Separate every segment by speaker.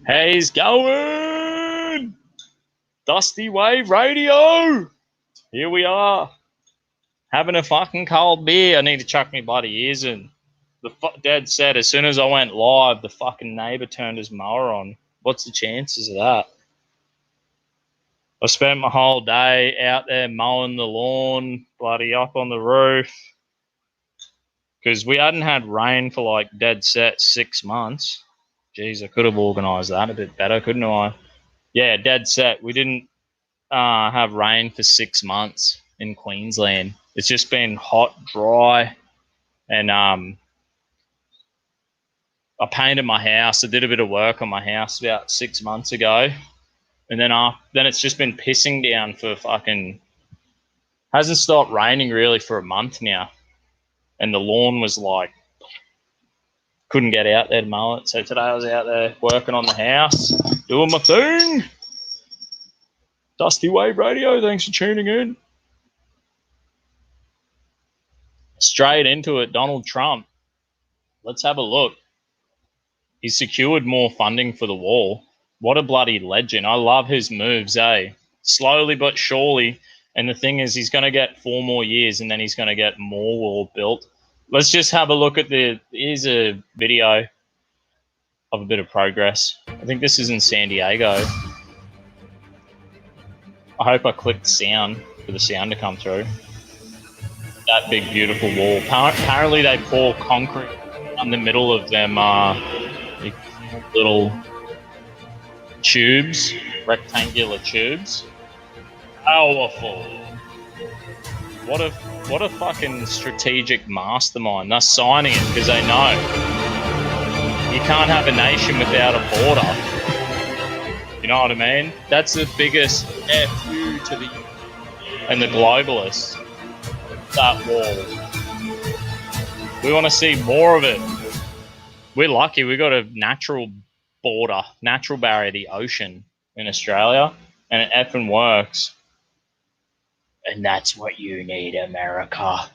Speaker 1: How's going? Dusty Wave Radio. Here we are. Having a fucking cold beer. I need to chuck me bloody ears in. The dad said as soon as I went live, the fucking neighbour turned his mower on. What's the chances of that? I spent my whole day out there mowing the lawn, bloody up on the roof. Because we hadn't had rain for like dead set 6 months. Jeez, I could have organised that a bit better, couldn't I? Yeah, dead set. We didn't have rain for 6 months in Queensland. It's just been hot, dry, and I painted my house. I did a bit of work on my house about 6 months ago, and then it's just been pissing down for fucking. Hasn't stopped raining really for a month now, and the lawn was like couldn't get out there to mow it. So today I was out there working on the house, doing my thing. Dusty Wave Radio, thanks for tuning in. Straight into it, Donald Trump. Let's have a look. He's secured more funding for the wall. What a bloody legend. I love his moves, eh? Slowly but surely. And the thing is, he's going to get 4 more years and then he's going to get more wall built. Let's just have a look at here's a video of a bit of progress. I think this is in San Diego. I hope I clicked sound for the sound to come through. That big, beautiful wall. Apparently they pour concrete in the middle of them little tubes, rectangular tubes. Powerful. What a fucking strategic mastermind. They're signing it because they know you can't have a nation without a border. You know what I mean? That's the biggest FU to the and the globalists. That wall. We want to see more of it. We're lucky we got a natural border, natural barrier, the ocean in Australia, and it effing works. And that's what you need, America.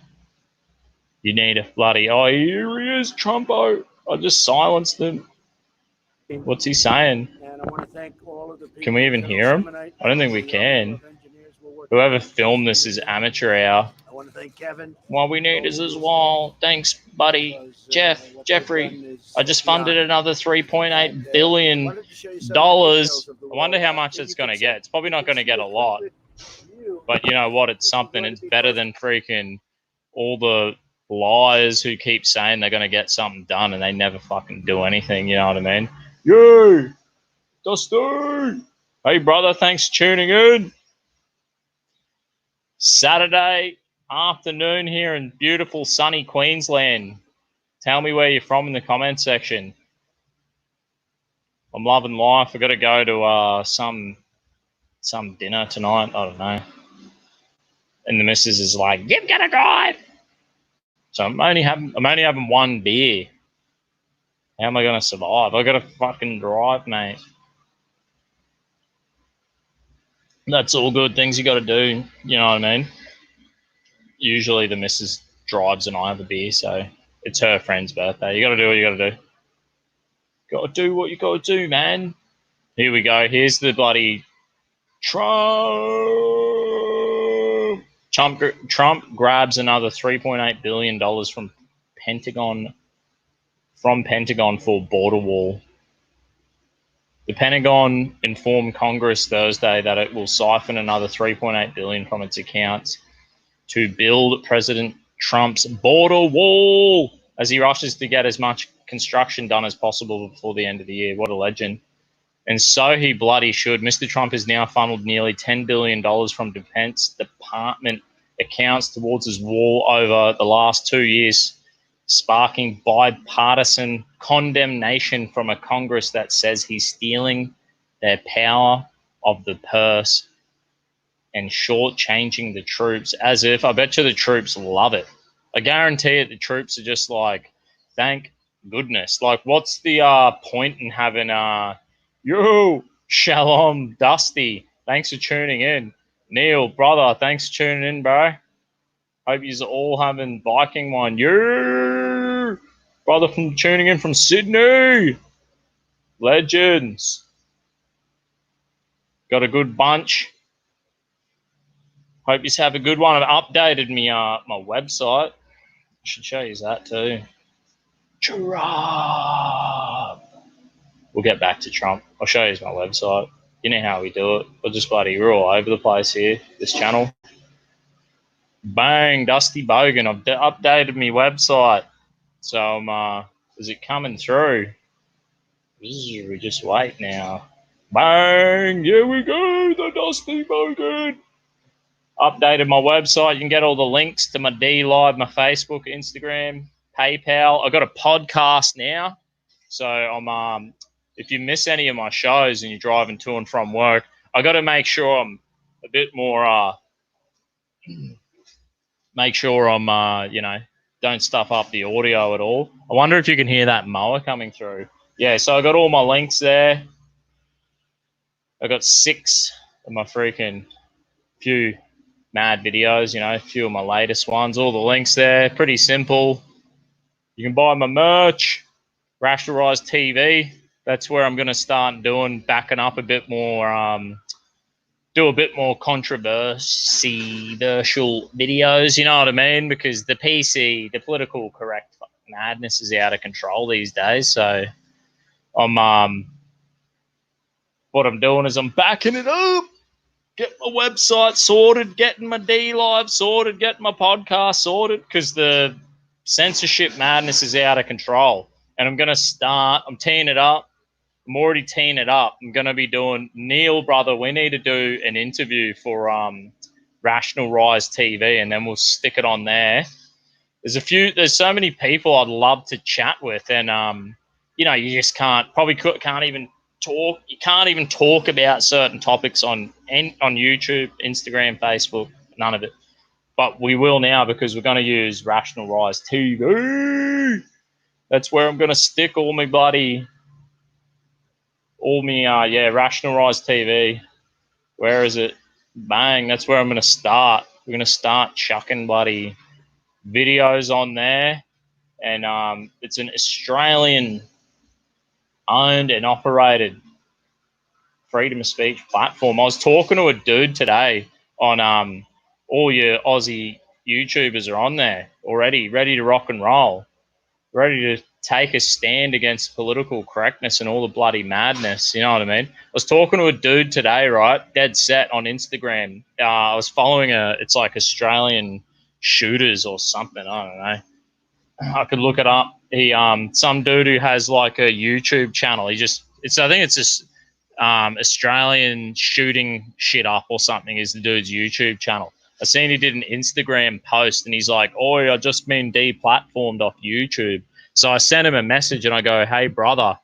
Speaker 1: You need a bloody, oh, here he is, Trumpo. I just silenced him. What's he saying?
Speaker 2: And I want to thank all of the people.
Speaker 1: Can we even hear him? I don't think we can. Whoever filmed this is amateur hour.
Speaker 2: I want to thank Kevin.
Speaker 1: What we need is as well. Thanks, buddy. Jeffrey. I just funded another $3.8 billion. I wonder how much it's going to get. It's probably not going to get a lot. But you know what? It's something. It's better than freaking all the liars who keep saying they're going to get something done and they never fucking do anything. You know what I mean? Yay! Dusty! Hey, brother. Thanks for tuning in. Saturday afternoon here in beautiful sunny Queensland. Tell me where you're from in the comment section. I'm loving life. I've got to go to some dinner tonight. I don't know. And the missus is like, "You've got to drive." So I'm only having one beer. How am I going to survive? I got to fucking drive, mate. That's all good things you got to do. You know what I mean? Usually the missus drives and I have a beer, so it's her friend's birthday. You got to do what you got to do. Got to do what you got to do, man. Here we go. Here's the bloody Trump. Trump grabs another $3.8 billion from Pentagon for border wall. The Pentagon informed Congress Thursday that it will siphon another $3.8 billion from its accounts to build President Trump's border wall as he rushes to get as much construction done as possible before the end of the year. What a legend. And so he bloody should. Mr. Trump has now funneled nearly $10 billion from Defense Department accounts towards his wall over the last 2 years, sparking bipartisan condemnation from a Congress that says he's stealing their power of the purse and shortchanging the troops, as if, I bet you the troops love it. I guarantee it, the troops are just like, thank goodness. Like, what's the point in having, yo, shalom, Dusty, thanks for tuning in. Neil, brother, thanks for tuning in, bro. Hope you're all having Viking one. Yo, brother from tuning in from Sydney. Legends. Got a good bunch. Hope you have a good one. I've updated me my website. I should show you that too. Trump. We'll get back to Trump. I'll show you my website. You know how we do it. We're all over the place here, this channel. Bang, Dusty Bogan. I've updated my website. So is it coming through? We just wait now. Bang, here we go, the Dusty Bogan. Updated my website. You can get all the links to my D Live, my Facebook, Instagram, PayPal. I got a podcast now, so I'm if you miss any of my shows and you're driving to and from work, I got to make sure I'm a bit more. Make sure I'm don't stuff up the audio at all. I wonder if you can hear that mower coming through. Yeah, so I got all my links there. I got 6 of my freaking few mad videos, a few of my latest ones, all the links there, pretty simple. You can buy my merch, Rationalized TV. That's where I'm going to start backing up a bit more, do a bit more controversial videos, you know what I mean? Because the PC, the political correct madness is out of control these days. So what I'm doing is I'm backing it up. Get my website sorted, getting my D Live sorted, getting my podcast sorted, because the censorship madness is out of control. And I'm teeing it up. I'm already teeing it up. I'm going to be doing, Neil, brother, we need to do an interview for Rational Rise TV, and then we'll stick it on there. There's so many people I'd love to chat with, and, you just can't even talk. You can't even talk about certain topics on YouTube, Instagram, Facebook, none of it. But we will now, because we're going to use Rational Rise TV. That's where I'm going to stick all my Rational Rise TV. Where is it? Bang, that's where I'm going to start. We're going to start chucking videos on there. And it's an Australian owned and operated freedom of speech platform. I was talking to a dude today on all your Aussie YouTubers are on there already, ready to rock and roll, ready to take a stand against political correctness and all the bloody madness. You know what I mean? I was talking to a dude today, right? Dead set on Instagram. I was following it's like Australian shooters or something. I don't know. I could look it up. He some dude who has like a YouTube channel. I think it's just Australian shooting shit up or something is the dude's YouTube channel. I seen he did an Instagram post and he's like, "Oh, I just been deplatformed off YouTube." So I sent him a message and I go, "Hey brother,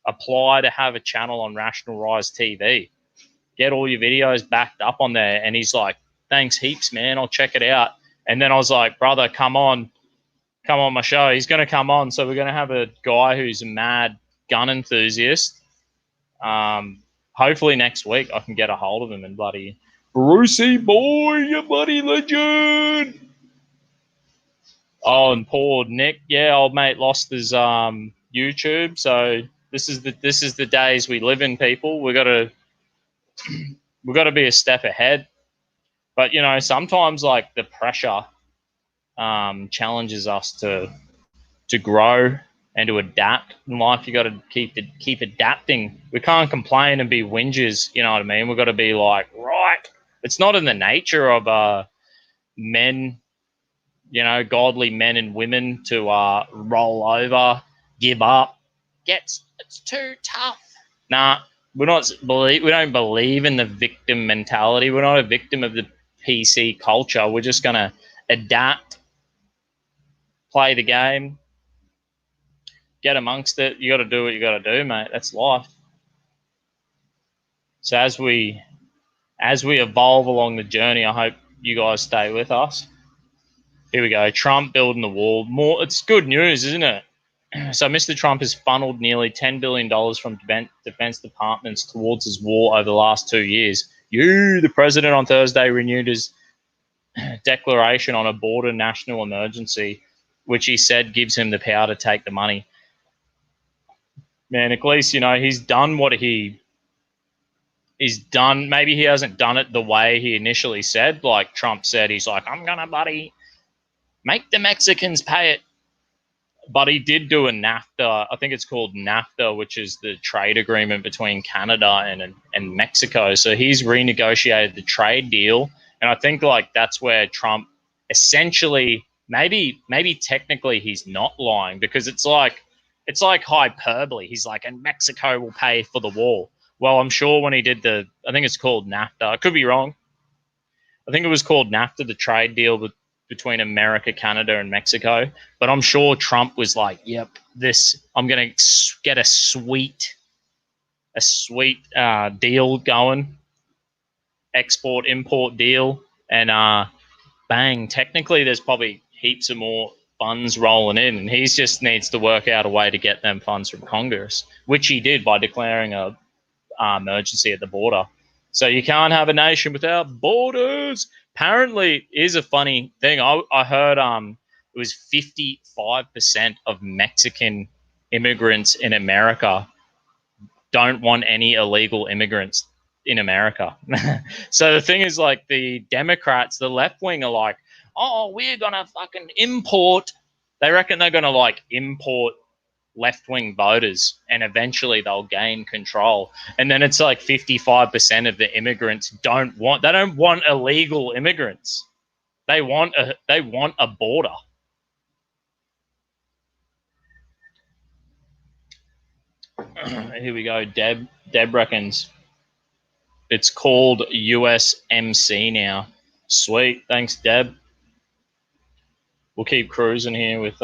Speaker 1: apply to have a channel on Rational Rise TV. Get all your videos backed up on there." And he's like, "Thanks heaps, man. I'll check it out." And then I was like, "Brother, come on my show." He's going to come on. So we're going to have a guy who's a mad gun enthusiast. Hopefully next week I can get a hold of him and bloody Brucey boy, you bloody legend. Oh, and poor Nick, old mate lost his YouTube. So this is the days we live in, people. We've got to be a step ahead. But sometimes like the pressure challenges us to grow and to adapt in life. You got to keep adapting. We can't complain and be whingers. You know what I mean? We've got to be like, right. It's not in the nature of men, godly men and women to roll over, give up. It's too tough. Nah, we don't believe in the victim mentality. We're not a victim of the PC culture. We're just gonna adapt, play the game, get amongst it. You got to do what you got to do, mate. That's life. So as we evolve along the journey, I hope you guys stay with us. Here we go. Trump building the wall. More. It's good news, isn't it? So Mr. Trump has funneled nearly $10 billion from defense departments towards his war over the last 2 years. The president on Thursday renewed his declaration on a border national emergency, which he said gives him the power to take the money. Man, at least, he's done what he's done. Maybe he hasn't done it the way he initially said. Like Trump said, he's like, I'm going to, buddy, make the Mexicans pay it. But he did do a NAFTA. I think it's called NAFTA, which is the trade agreement between Canada and Mexico. So he's renegotiated the trade deal, and I think like that's where Trump essentially maybe technically he's not lying, because it's like hyperbole. He's like, and Mexico will pay for the wall. Well, I'm sure when he did I think it's called NAFTA. I could be wrong. I think it was called NAFTA, the trade deal between America, Canada, and Mexico. But I'm sure Trump was like, "Yep, I'm going to get a sweet deal going, export import deal, and bang." Technically, there's probably heaps of more funds rolling in, and he just needs to work out a way to get them funds from Congress, which he did by declaring a emergency at the border. So you can't have a nation without borders. Apparently, is a funny thing. I heard it was 55% of Mexican immigrants in America don't want any illegal immigrants in America. So the thing is, like, the Democrats, the left wing, are like, oh, we're gonna fucking import. They reckon they're gonna like import left-wing voters, and eventually they'll gain control. And then it's like 55% of the immigrants don't want illegal immigrants. They want a border. Here we go. Deb reckons it's called USMC now. Sweet. Thanks, Deb. We'll keep cruising here with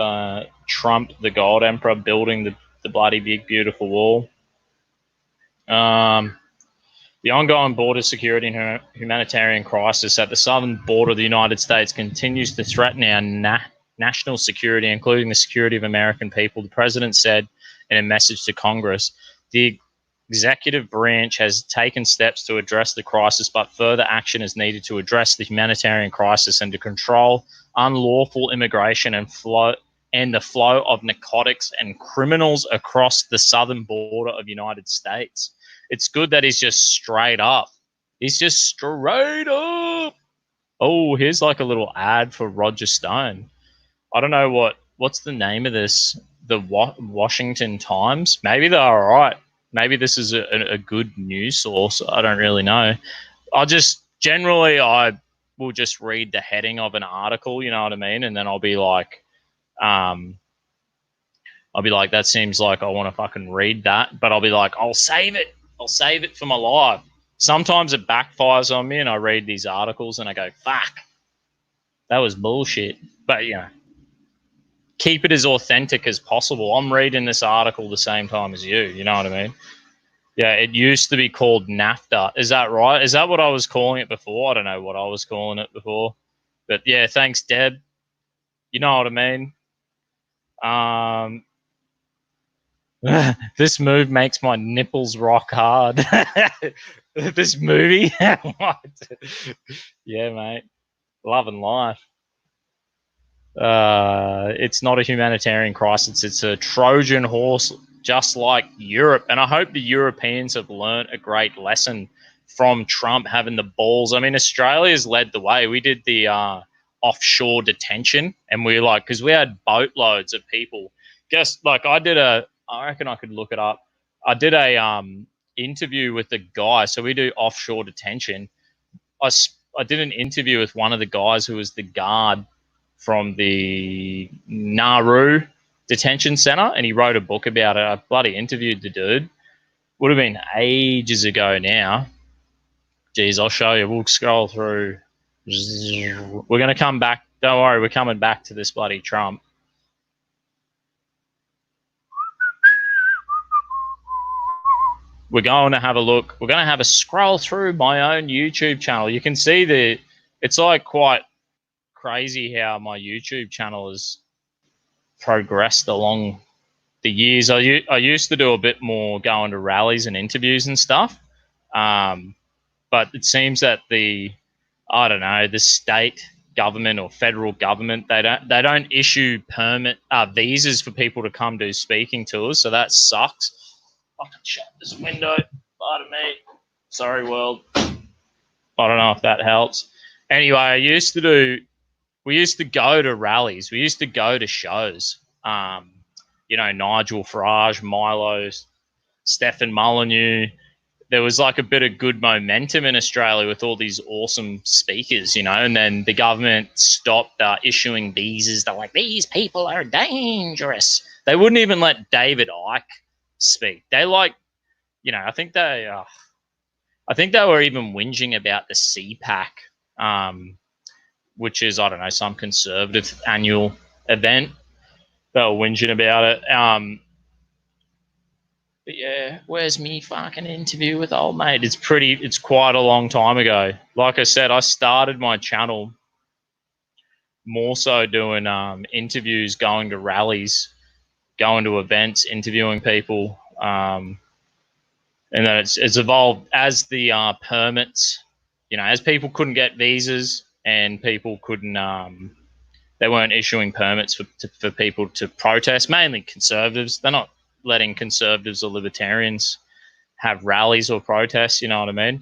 Speaker 1: Trump, the God Emperor, building the bloody big, beautiful wall. The ongoing border security and humanitarian crisis at the southern border of the United States continues to threaten our national security, including the security of American people, the president said in a message to Congress. The executive branch has taken steps to address the crisis, but further action is needed to address the humanitarian crisis and to control unlawful immigration and the flow of narcotics and criminals across the southern border of the United States. It's good that he's just straight up. He's just straight up. Oh, here's like a little ad for Roger Stone. I don't know what's the name of this. The Washington Times. Maybe they're all right. Maybe this is a good news source. I don't really know. I will just read the heading of an article, you know what I mean? And then I'll be like, that seems like I want to fucking read that. But I'll be like, I'll save it. I'll save it for my life. Sometimes it backfires on me and I read these articles and I go, fuck, that was bullshit. But, keep it as authentic as possible. I'm reading this article the same time as you know what I mean? Yeah, it used to be called NAFTA. Is that right? Is that what I was calling it before? I don't know what I was calling it before. But yeah, thanks, Deb. You know what I mean? This move makes my nipples rock hard. This movie? What? Yeah, mate. Love and life. It's not a humanitarian crisis. It's a Trojan horse, just like Europe. And I hope the Europeans have learned a great lesson from Trump having the balls. I mean, Australia's led the way. We did the offshore detention, and we because we had boatloads of people. Just like I reckon I could look it up. I did a interview with the guy. So we do offshore detention. I did an interview with one of the guys who was the guard from the Nauru detention center, and he wrote a book about it. I bloody interviewed the dude. Would have been ages ago now. Geez, I'll show you. We'll scroll through. We're going to come back. Don't worry, we're coming back to this bloody Trump. We're going to have a look. We're going to have a scroll through my own YouTube channel. You can see it's like quite crazy how my YouTube channel has progressed along the years. I used to do a bit more going to rallies and interviews and stuff, but it seems that the state government or federal government, they don't issue visas for people to come do speaking tours, so that sucks. fucking shut this window. Pardon me. Sorry, world. I don't know if that helps. Anyway, we used to go to rallies. We used to go to shows. Nigel Farage, Milo, Stefan Molyneux. There was like a bit of good momentum in Australia with all these awesome speakers, and then the government stopped issuing visas. They're like, these people are dangerous. They wouldn't even let David Icke speak. They I think they were even whinging about the CPAC, which is, I don't know, some conservative annual event. They were whinging about it. But yeah, where's me fucking interview with old mate? It's quite a long time ago. Like I said, I started my channel more so doing interviews, going to rallies, going to events, interviewing people. And then it's evolved as the permits, as people couldn't get visas and people couldn't, they weren't issuing permits for people to protest, mainly conservatives. They're not letting conservatives or libertarians have rallies or protests, you know what I mean?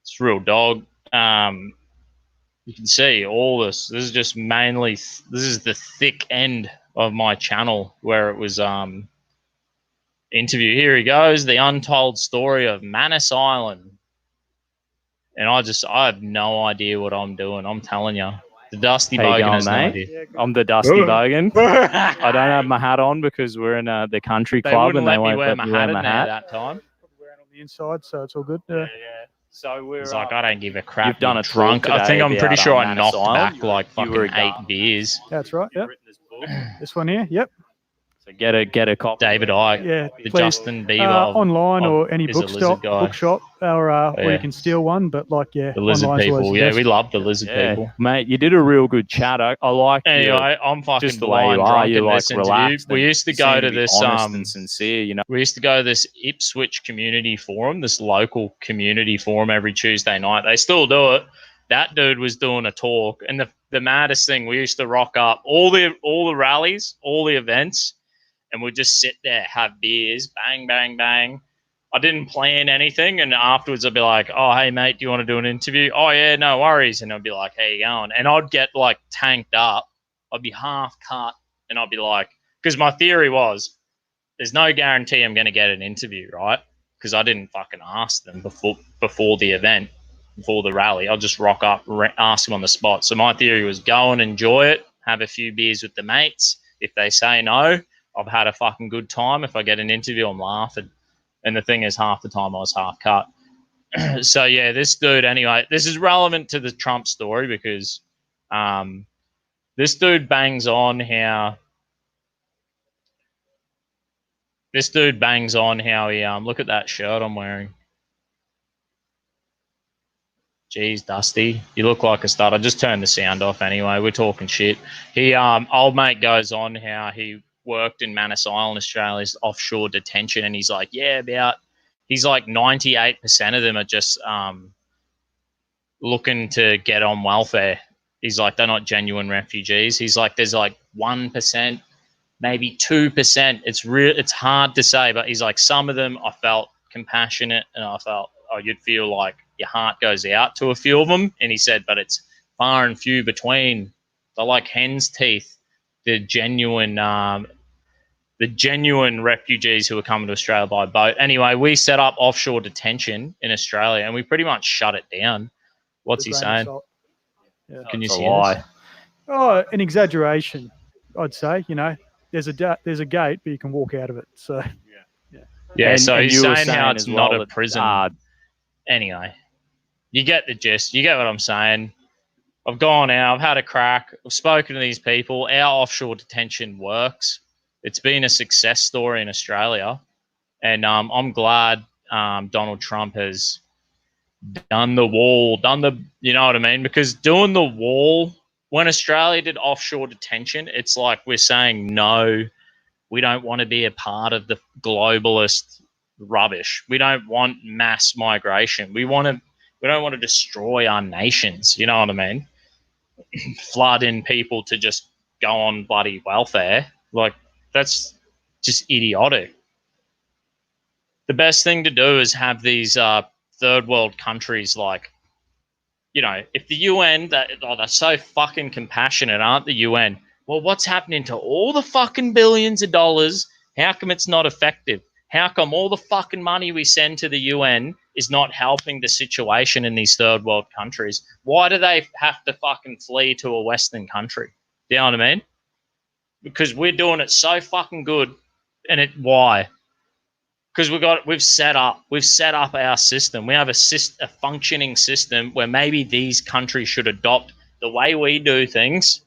Speaker 1: It's real dog. You can see all this. This is just mainly, this is the thick end of my channel where it was interview. Here he goes, the untold story of Manus Island. And I have no idea what I'm doing. I'm telling you. The Dusty Bogan has no idea.
Speaker 3: I'm the Dusty Bogan. I don't have my hat on because we're in the country club and they won't let me wear my hat.
Speaker 1: That time.
Speaker 2: Wearing on the inside, so it's all good.
Speaker 1: Yeah. So we're like, I don't give a crap.
Speaker 3: You've done a
Speaker 1: drunk. I think I'm pretty sure I knocked back like fucking 8 beers.
Speaker 2: That's right. Yep. This one here. Yep.
Speaker 3: So get a copy.
Speaker 1: David Icke.
Speaker 2: Yeah.
Speaker 1: The
Speaker 2: please,
Speaker 1: Justin Bieber.
Speaker 2: Online or any bookshop, or where you can steal one. But
Speaker 1: the lizard people. Yeah, we love the lizard people.
Speaker 3: Mate, you did a real good chat. I like.
Speaker 1: Anyway, I'm fucking
Speaker 3: just the way you are. You like relaxed.
Speaker 1: We used to go to this
Speaker 3: and sincere.
Speaker 1: We used to go to this Ipswich community forum, this local community forum every Tuesday night. They still do it. That dude was doing a talk, and the maddest thing, we used to rock up all the rallies, all the events. And we'd just sit there, have beers, bang, bang, bang. I didn't plan anything. And afterwards, I'd be like, oh, hey, mate, do you want to do an interview? Oh, yeah, no worries. And I'd be like, how you going? And I'd get, like, tanked up. I'd be half cut. And I'd be like, because my theory was, there's no guarantee I'm going to get an interview, right? Because I didn't fucking ask them before the event, before the rally. I'll just rock up, ask them on the spot. So my theory was go and enjoy it, have a few beers with the mates. If they say no, I've had a fucking good time. If I get an interview, I'm laughing. And the thing is, half the time I was half cut. So, yeah, this dude, anyway, this is relevant to the Trump story because this dude bangs on how he, look at that shirt I'm wearing. Jeez, Dusty, you look like a stud. I just turned the sound off anyway. We're talking shit. Old mate goes on how he worked in Manus Island, Australia's offshore detention, and he's like, he's like 98% of them are just looking to get on welfare. He's like, they're not genuine refugees. He's like, there's like 1%, maybe 2%. It's hard to say, but he's like, some of them I felt compassionate, and I felt, you'd feel like your heart goes out to a few of them. And he said, but it's far and few between. They're like hen's teeth. The genuine refugees who are coming to Australia by boat. Anyway, we set up offshore detention in Australia, and we pretty much shut it down. What's he saying?
Speaker 2: Yeah.
Speaker 1: Can you see this?
Speaker 2: Oh, an exaggeration, I'd say. There's a gate, but you can walk out of it. So
Speaker 1: yeah. So he's saying how it's
Speaker 3: well
Speaker 1: not a prison. Anyway, you get the gist. You get what I'm saying. I've gone out, I've had a crack, I've spoken to these people. Our offshore detention works. It's been a success story in Australia. And I'm glad Donald Trump has done the wall, you know what I mean? Because doing the wall, when Australia did offshore detention, it's like we're saying, no, we don't want to be a part of the globalist rubbish. We don't want mass migration. We don't want to destroy our nations, you know what I mean? Flood in people to just go on bloody welfare. Like, that's just idiotic. The best thing to do is have these third world countries like, if the UN, they're so fucking compassionate, aren't the UN? Well, what's happening to all the fucking billions of dollars? How come it's not effective? How come all the fucking money we send to the UN is not helping the situation in these third world countries? Why do they have to fucking flee to a Western country? Do you know what I mean? Because we're doing it so fucking good, and why? Because we've set up our system. We have a functioning system where maybe these countries should adopt the way we do things,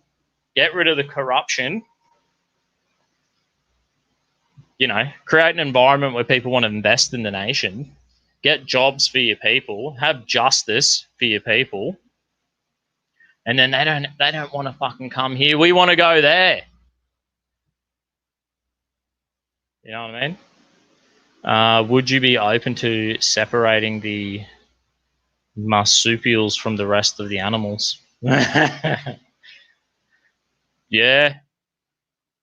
Speaker 1: get rid of the corruption, create an environment where people want to invest in the nation, get jobs for your people, have justice for your people, and then they don't want to fucking come here. We want to go there. You know what I mean? Would you be open to separating the marsupials from the rest of the animals? Yeah,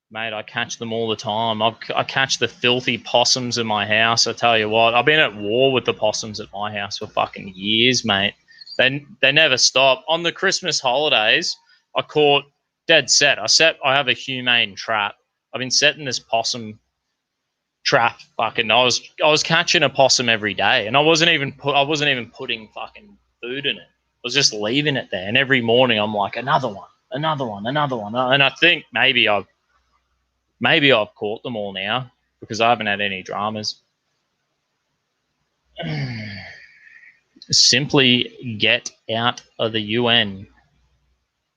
Speaker 1: mate, I catch them all the time. I catch the filthy possums in my house. I tell you what, I've been at war with the possums at my house for fucking years, mate. They never stop. On the Christmas holidays, I caught dead set. I have a humane trap. I've been setting this possum trap. Fucking, I was catching a possum every day, and I wasn't even putting fucking food in it. I was just leaving it there, and every morning I'm like, another one, and I think maybe I've caught them all now because I haven't had any dramas. Simply get out of the UN.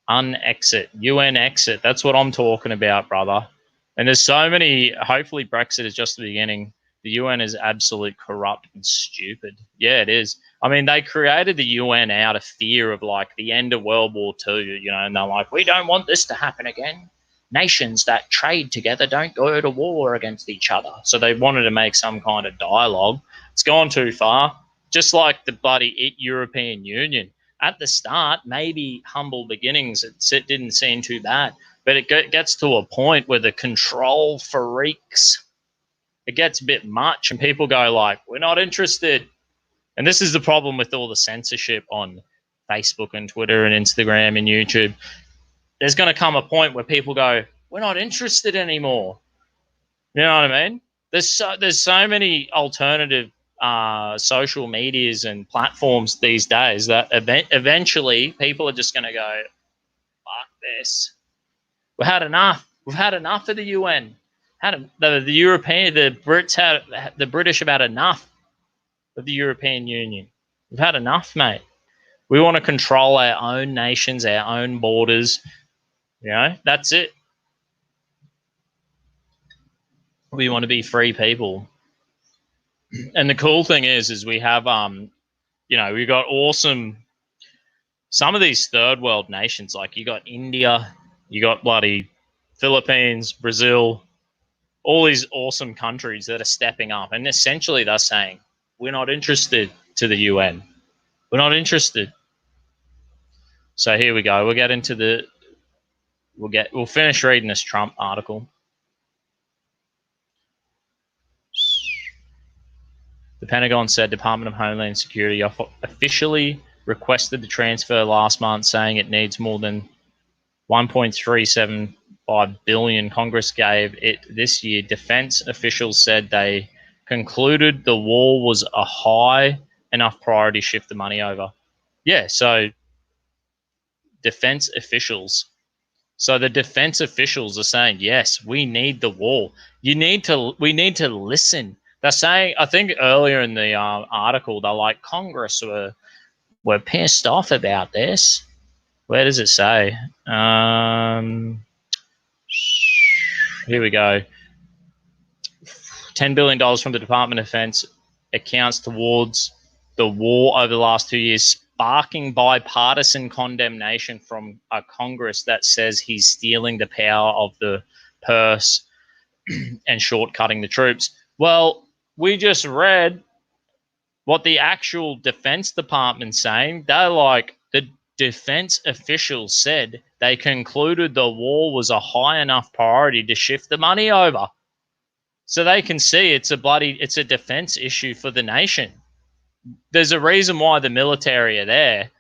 Speaker 1: Unexit. UN exit. That's what I'm talking about, brother. And there's so many. Hopefully Brexit is just the beginning. The UN is absolute corrupt and stupid. Yeah, it is. I mean, they created the UN out of fear of like the end of World War II, and they're like, we don't want this to happen again. Nations that trade together don't go to war against each other. So they wanted to make some kind of dialogue. It's gone too far. Just like the bloody European Union. At the start, maybe humble beginnings, it didn't seem too bad. But it gets to a point where the control freaks. It gets a bit much, and people go like, we're not interested. And this is the problem with all the censorship on Facebook and Twitter and Instagram and YouTube. There's going to come a point where people go, we're not interested anymore. You know what I mean? There's so many alternative social medias and platforms these days that eventually people are just going to go, fuck this. We've had enough. We've had enough of the UN. The British have had enough of the European Union. We've had enough, mate. We want to control our own nations, our own borders. That's it. We want to be free people. And the cool thing is we have, we've got awesome, some of these third world nations, like you got India, you got bloody Philippines, Brazil, all these awesome countries that are stepping up. And essentially they're saying, we're not interested to the UN. We're not interested. So here we go. We'll finish reading this Trump article. The Pentagon said Department of Homeland Security officially requested the transfer last month, saying it needs more than $1.375 billion Congress gave it this year. Defense officials said they concluded the war was a high enough priority to shift the money over. Yeah, so defense officials. So the defense officials are saying, yes, we need the war. We need to listen. They're saying, I think earlier in the article, they're like, Congress were pissed off about this. Where does it say? Here we go. $10 billion from the Department of Defense accounts towards the war over the last 2 years, sparking bipartisan condemnation from a Congress that says he's stealing the power of the purse and shortcutting the troops. Well, we just read what the actual Defense Department's saying. They're like, the defense officials said they concluded the war was a high enough priority to shift the money over. so they can see it's a defense issue for the nation. There's a reason why the military are there,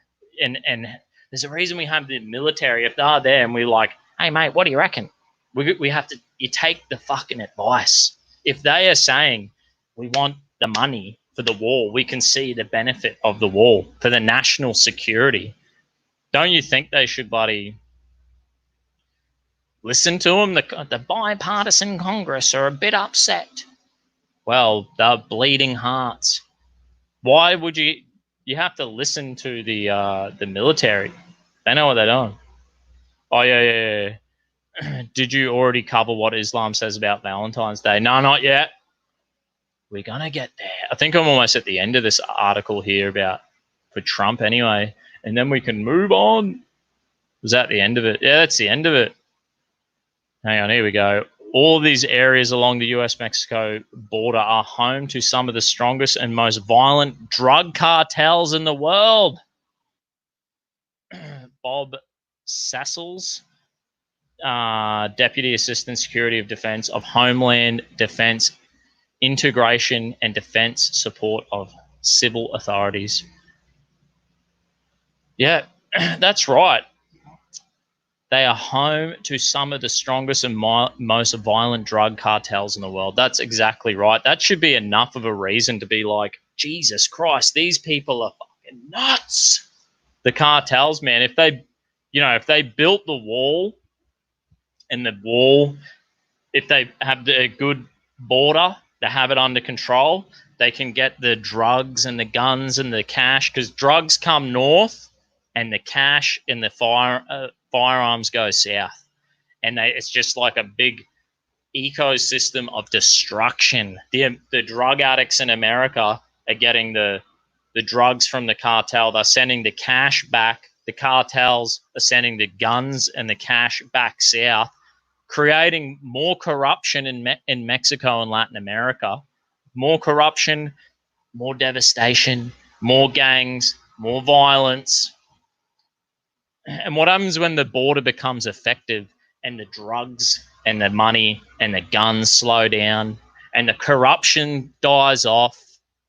Speaker 1: and there's a reason we have the military. If they're there and we're like, hey mate, what do you reckon? We have to. You take the fucking advice. If they are saying we want the money for the wall, we can see the benefit of the wall for the national security. Don't you think they should listen to them? The bipartisan Congress are a bit upset. Well, they're bleeding hearts. Why would you have to listen to the military? They know what they're doing. Oh, yeah. Did you already cover what Islam says about Valentine's Day? No, not yet. We're going to get there. I think I'm almost at the end of this article here for Trump anyway. And then we can move on. Was that the end of it? Yeah, that's the end of it. Hang on, here we go. All these areas along the US-Mexico border are home to some of the strongest and most violent drug cartels in the world. Bob Sassels, Deputy Assistant Secretary of Defense of Homeland Defense Integration and Defense Support of Civil Authorities. Yeah, that's right. They are home to some of the strongest and most violent drug cartels in the world. That's exactly right. That should be enough of a reason to be like, Jesus Christ, these people are fucking nuts. The cartels, man, if they built the wall, and the wall, if they have the good border, they have it under control, they can get the drugs and the guns and the cash, because drugs come north and the cash and the firearms go south. And it's just like a big ecosystem of destruction. The drug addicts in America are getting the drugs from the cartel. They're sending the cash back. The cartels are sending the guns and the cash back south, creating more corruption in Mexico and Latin America. More corruption, more devastation, more gangs, more violence. And what happens when the border becomes effective and the drugs and the money and the guns slow down and the corruption dies off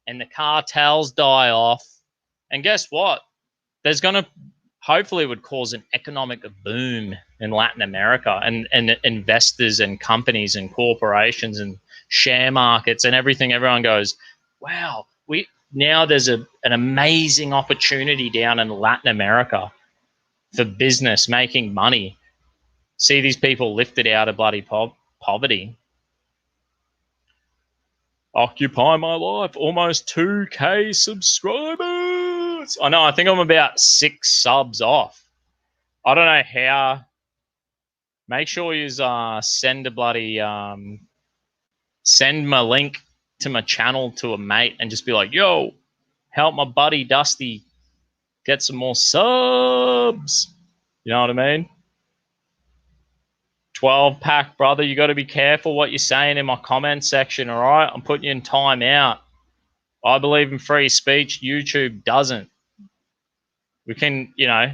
Speaker 1: and the cartels die off? And guess what? There's going to hopefully would cause an economic boom in Latin America, and investors and companies and corporations and share markets and everything. Everyone goes, wow, now there's an amazing opportunity down in Latin America for business, making money. See these people lifted out of bloody poverty. Occupy my life, almost 2K subscribers. I know, I think I'm about 6 subs off. I don't know how. Make sure you send my link to my channel to a mate and just be like, yo, help my buddy Dusty get some more subs. You know what I mean? 12-pack, brother. You got to be careful what you're saying in my comment section, all right? I'm putting you in time out. I believe in free speech. YouTube doesn't. We can, you know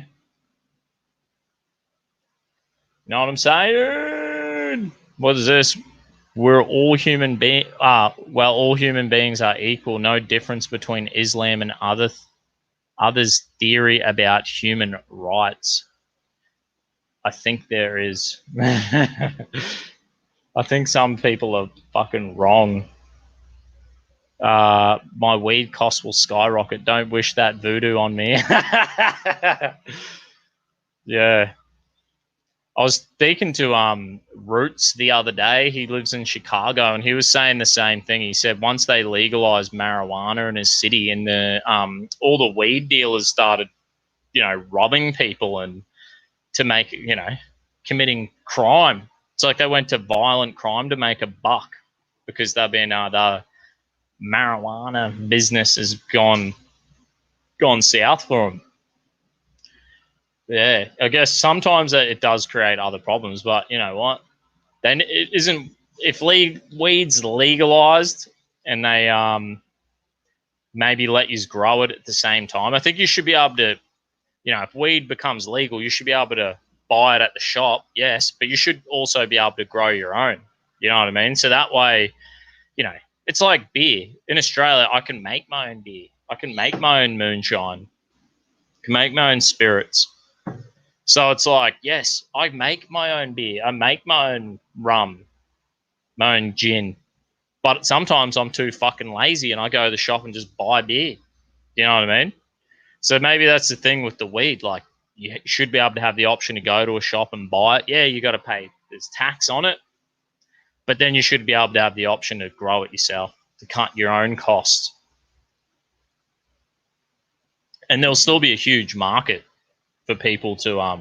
Speaker 1: what I'm saying? What is this? We're all human beings. All human beings are equal. No difference between Islam and others' theory about human rights. I think there is. I think some people are fucking wrong. My weed costs will skyrocket. Don't wish that voodoo on me. Yeah. I was speaking to Roots the other day. He lives in Chicago, and he was saying the same thing. He said once they legalized marijuana in his city, and all the weed dealers started, robbing people and to make, committing crime. It's like they went to violent crime to make a buck because they've been the marijuana business has gone south for them. Yeah, I guess sometimes it does create other problems, but you know what? Then it isn't. If weed's legalized and they maybe let you grow it at the same time, I think you should be able to, if weed becomes legal, you should be able to buy it at the shop, yes, but you should also be able to grow your own. You know what I mean? So that way, you know, it's like beer. In Australia, I can make my own beer. I can make my own moonshine. I can make my own spirits. So it's like, yes, I make my own beer. I make my own rum, my own gin. But sometimes I'm too fucking lazy and I go to the shop and just buy beer. You know what I mean? So maybe that's the thing with the weed. Like, you should be able to have the option to go to a shop and buy it. Yeah, you got to pay. There's tax on it. But then you should be able to have the option to grow it yourself, to cut your own costs. And there'll still be a huge market for people to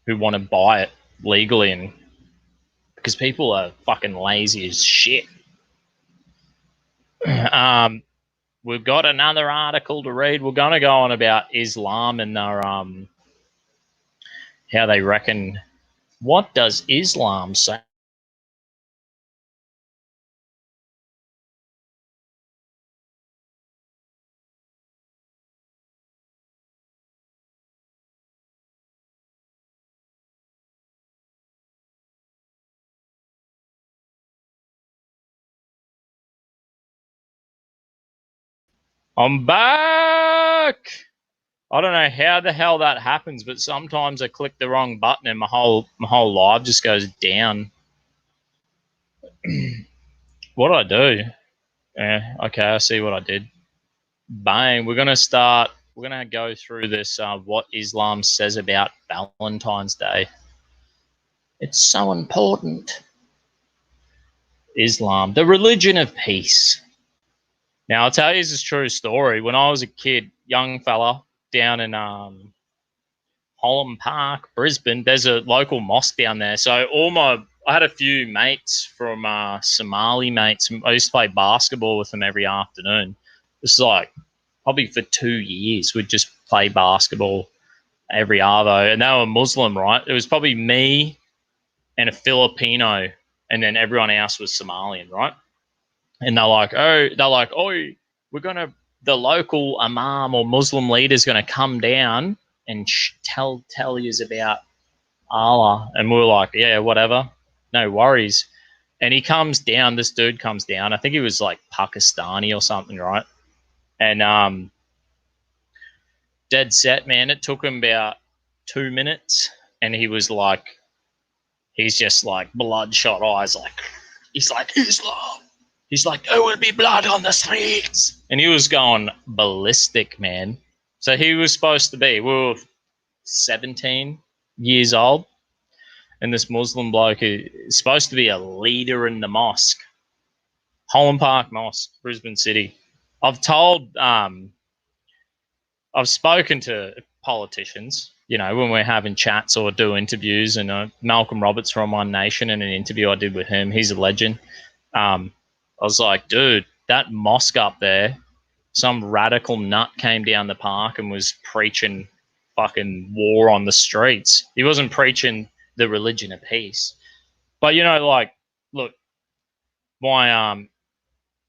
Speaker 1: who want to buy it legally, and because people are fucking lazy as shit. We've got another article to read. We're going to go on about Islam and their how they reckon. What does Islam say? I'm back. I don't know how the hell that happens, but sometimes I click the wrong button and my whole live just goes down. What do I do? Yeah, okay, I see what I did. Bang. We're gonna go through this. What Islam says about Valentine's Day. It's so important. Islam, the religion of peace. Now, I'll tell you this true story. When I was a kid, young fella, down in Holland Park, Brisbane, there's a local mosque down there. So I had a few mates from Somali mates. I used to play basketball with them every afternoon. This is like probably for 2 years. We'd just play basketball every arvo, and they were Muslim, right? It was probably me and a Filipino, and then everyone else was Somalian, right? And they're like, the local imam or Muslim leader is going to come down and tell you about Allah. And we were like, yeah, whatever, no worries. And he comes down, this dude comes down, I think he was like Pakistani or something, right? And dead set, man, it took him about 2 minutes, and he was like, he's just like bloodshot eyes, like, he's like, Islam. He's like, there will be blood on the streets. And he was going ballistic, man. So he was supposed to be, we were 17 years old, and this Muslim bloke is supposed to be a leader in the mosque. Holland Park Mosque, Brisbane City. I've spoken to politicians, you know, when we're having chats or do interviews, and Malcolm Roberts from One Nation, in an interview I did with him, he's a legend. I was like, dude, that mosque up there, some radical nut came down the park and was preaching fucking war on the streets. He wasn't preaching the religion of peace. But, you know, like, look, my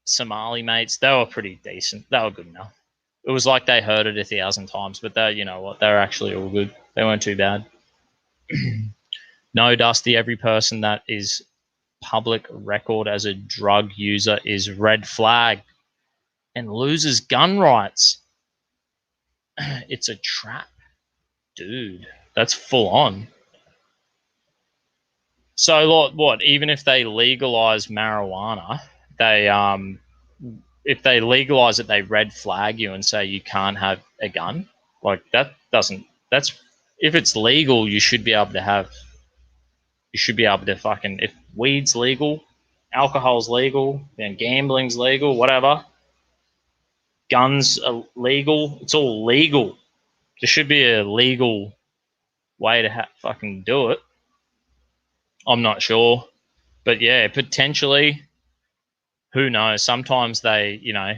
Speaker 1: Somali mates, they were pretty decent. They were good enough. It was like they heard it 1,000 times, but they, you know what, they were actually all good. They weren't too bad. No, Dusty, every person that is public record as a drug user is red flagged and loses gun rights. It's a trap, dude. That's full on. So what? Even if they legalize marijuana, if they legalize it, they red flag you and say you can't have a gun. Like that doesn't. That's if it's legal, you should be able to have. You should be able to fucking, if weed's legal, alcohol's legal, then gambling's legal, whatever. Guns are legal. It's all legal. There should be a legal way to fucking do it. I'm not sure. But yeah, potentially, who knows? Sometimes they, you know,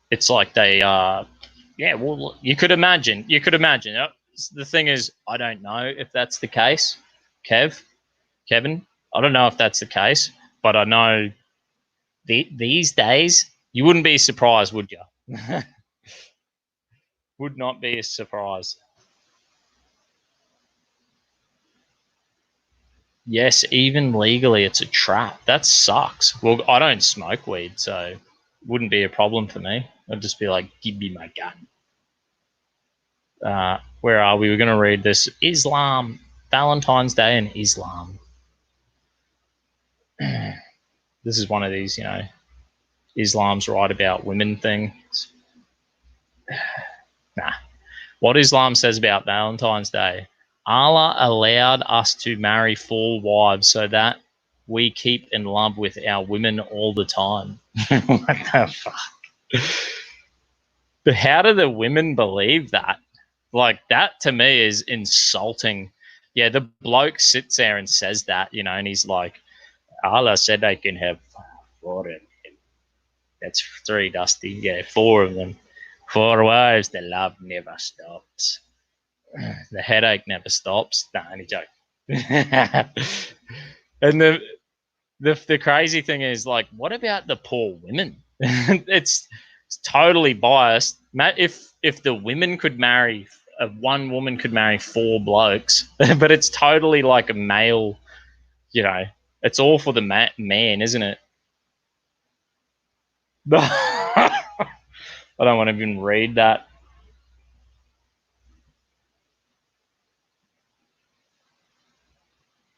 Speaker 1: it's like they, yeah, well, you could imagine. The thing is, I don't know if that's the case, Kevin. I don't know if that's the case, but I know these days, you wouldn't be surprised, would you? Would not be a surprise. Yes, even legally, it's a trap. That sucks. Well, I don't smoke weed, so it wouldn't be a problem for me. I'd just be like, give me my gun. Where are we? We're going to read this. Islam. Valentine's Day and Islam. This is one of these, Islam's right about women things. Nah. What Islam says about Valentine's Day. Allah allowed us to marry 4 wives so that we keep in love with our women all the time. What the fuck? But how do the women believe that? Like, that to me is insulting. Yeah, the bloke sits there and says that, and he's like, Allah said I can have 4 of them. That's 3, Dusty. Yeah, 4 of them. 4 wives, the love never stops. The headache never stops. Nah, any joke. And the crazy thing is, like, what about the poor women? it's totally biased. If the women could marry, one woman could marry 4 blokes, but it's totally like a male, it's all for the man, isn't it? I don't want to even read that.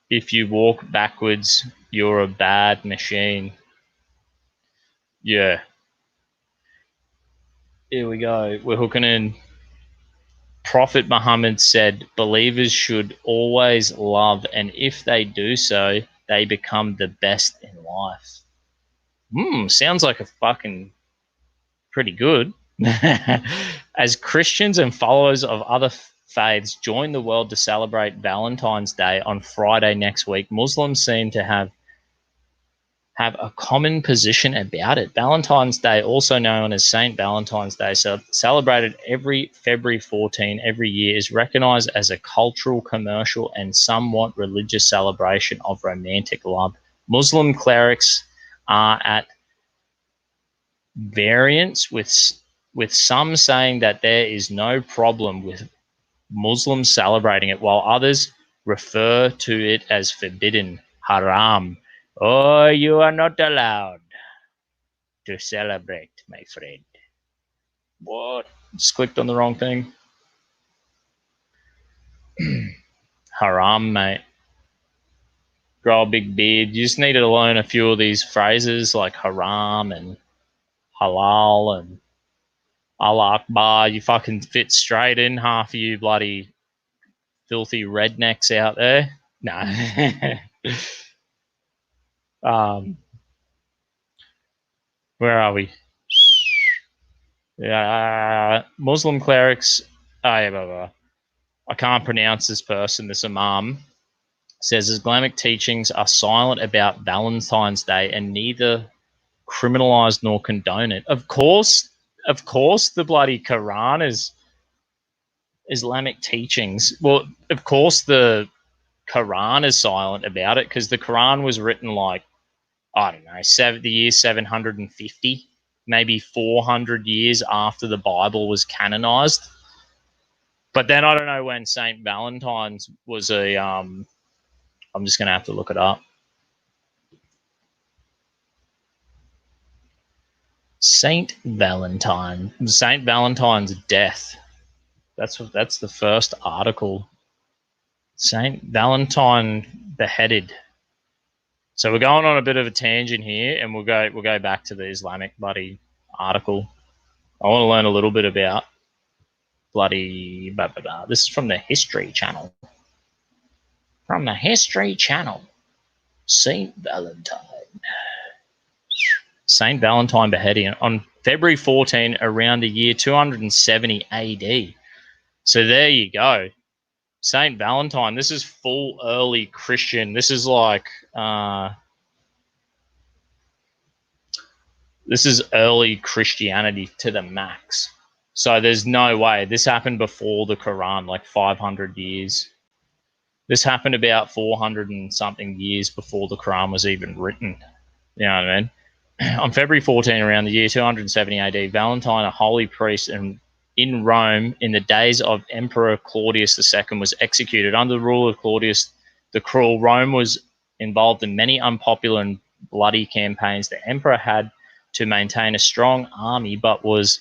Speaker 1: If you walk backwards, you're a bad machine. Yeah. Here we go. We're hooking in. Prophet Muhammad said, believers should always love, and if they do so, they become the best in life. Sounds like a fucking pretty good. As Christians and followers of other faiths join the world to celebrate Valentine's Day on Friday next week, Muslims seem to have a common position about it. Valentine's Day, also known as St. Valentine's Day, celebrated every February 14 every year, is recognized as a cultural, commercial, and somewhat religious celebration of romantic love. Muslim clerics are at variance with some saying that there is no problem with Muslims celebrating it, while others refer to it as forbidden, haram. Oh, you are not allowed to celebrate, my friend. What? Just clicked on the wrong thing. Haram, mate. Grow a big beard. You just need to learn a few of these phrases like haram and halal and Allah Akbar. You fucking fit straight in, half of you bloody filthy rednecks out there. No. Where are we? Muslim clerics. I can't pronounce this person. This imam says Islamic teachings are silent about Valentine's Day and neither criminalize nor condone it. Of course, the bloody Quran is Islamic teachings. Well, of course, the Quran is silent about it because the Quran was written like, I don't know, the year 750, maybe 400 years after the Bible was canonized. But then I don't know when St. Valentine's was I'm just going to have to look it up. St. Valentine's death. That's the first article. St. Valentine beheaded. So we're going on a bit of a tangent here, and we'll go back to the Islamic bloody article. I want to learn a little bit about bloody blah, blah, blah. This is from the History Channel. From the History Channel. St. Valentine. St. Valentine beheading on February 14 around the year 270 AD. So there you go. St. Valentine. This is full early Christian. This is like this is early Christianity to the max. So there's no way. This happened before the Quran, like 500 years. This happened about 400 and something years before the Quran was even written. You know what I mean? On February 14, around the year 270 AD, Valentine, a holy priest in Rome in the days of Emperor Claudius II, was executed. Under the rule of Claudius the cruel. Rome was involved in many unpopular and bloody campaigns. The emperor had to maintain a strong army, but was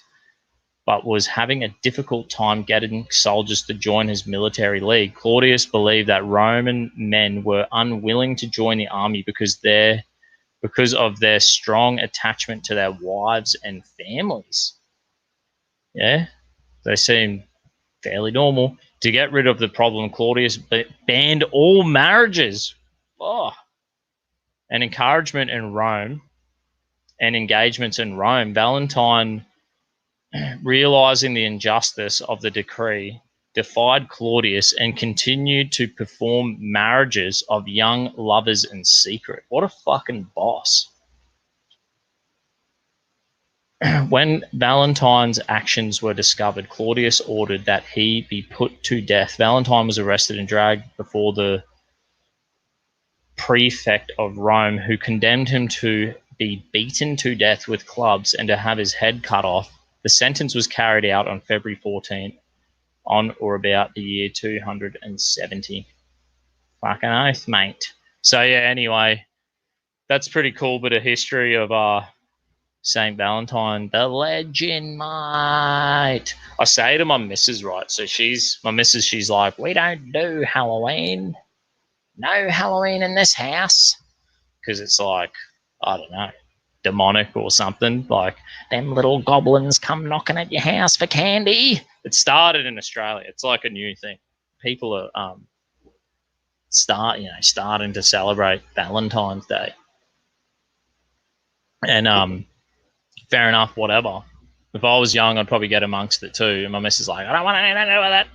Speaker 1: having a difficult time getting soldiers to join his military league. Claudius believed that Roman men were unwilling to join the army because of their strong attachment to their wives and families. Yeah, they seem fairly normal. To get rid of the problem, Claudius banned all marriages. And encouragement in Rome and engagements in Rome. Valentine, realizing the injustice of the decree, defied Claudius and continued to perform marriages of young lovers in secret. What a fucking boss. When Valentine's actions were discovered, Claudius ordered that he be put to death. Valentine was arrested and dragged before the prefect of Rome, who condemned him to be beaten to death with clubs and to have his head cut off. The sentence was carried out on February 14th, on or about the year 270. Fucking oath, mate. So yeah, anyway, that's pretty cool bit of history of St. Valentine, the legend, mate. I say to my missus, right, so she's like, we don't do Halloween. No Halloween in this house. Because it's like, I don't know, demonic or something. Like, them little goblins come knocking at your house for candy. It started in Australia. It's like a new thing. People are starting to celebrate Valentine's Day. And fair enough, whatever. If I was young, I'd probably get amongst it too. And my missus is like, I don't want anything to do with that.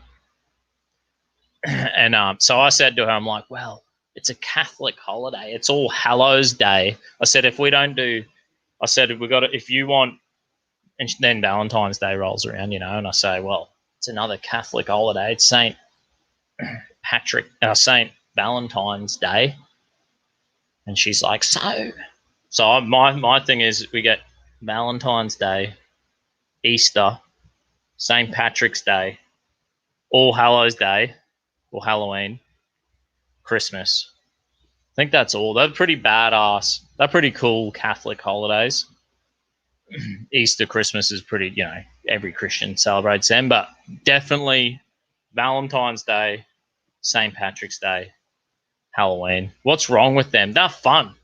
Speaker 1: And so I said to her, I'm like, well, it's a Catholic holiday. It's All Hallows Day. I said, if you want, and then Valentine's Day rolls around, and I say, well, it's another Catholic holiday. It's St. Valentine's Day. And she's like, so my thing is we get Valentine's Day, Easter, St. Patrick's Day, All Hallows Day, or Halloween, Christmas. I think that's all. They're pretty badass. They're pretty cool Catholic holidays. Easter, Christmas is pretty, every Christian celebrates them, but definitely Valentine's Day, St. Patrick's Day, Halloween. What's wrong with them? They're fun.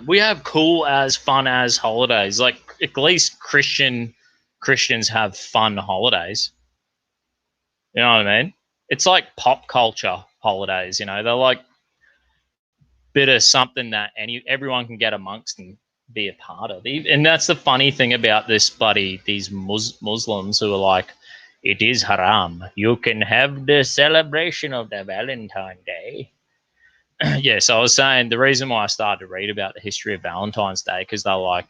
Speaker 1: We have cool as fun as holidays. Like, at least Christians have fun holidays. You know what I mean? It's like pop culture holidays, they're like bit of something that everyone can get amongst and be a part of. And that's the funny thing about these Muslims who are like, it is haram. You can have the celebration of the Valentine Day. Yeah, so I was saying the reason why I started to read about the history of Valentine's Day, because they're like,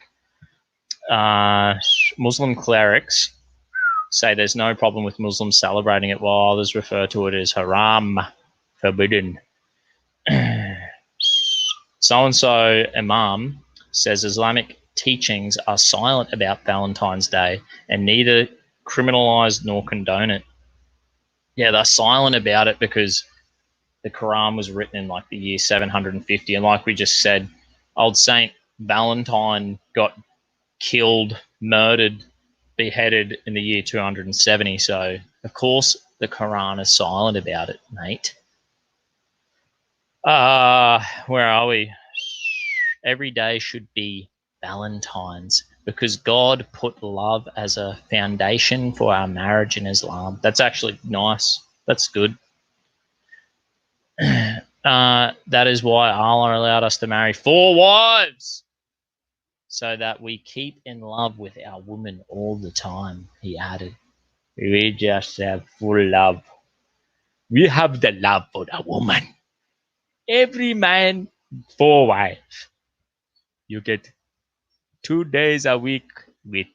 Speaker 1: Muslim clerics say there's no problem with Muslims celebrating it, while others refer to it as haram, forbidden. So-and-so imam says Islamic teachings are silent about Valentine's Day and neither criminalize nor condone it. Yeah, they're silent about it because the Quran was written in like the year 750, and like we just said, old Saint Valentine got killed, murdered, beheaded in the year 270. So, of course, the Quran is silent about it, mate. Where are we? Every day should be Valentine's because God put love as a foundation for our marriage in Islam. That's actually nice. That's good. That is why Allah allowed us to marry 4 wives, so that we keep in love with our woman all the time, he added. We just have full love. We have the love for the woman. Every man, 4 wives. You get 2 days a week with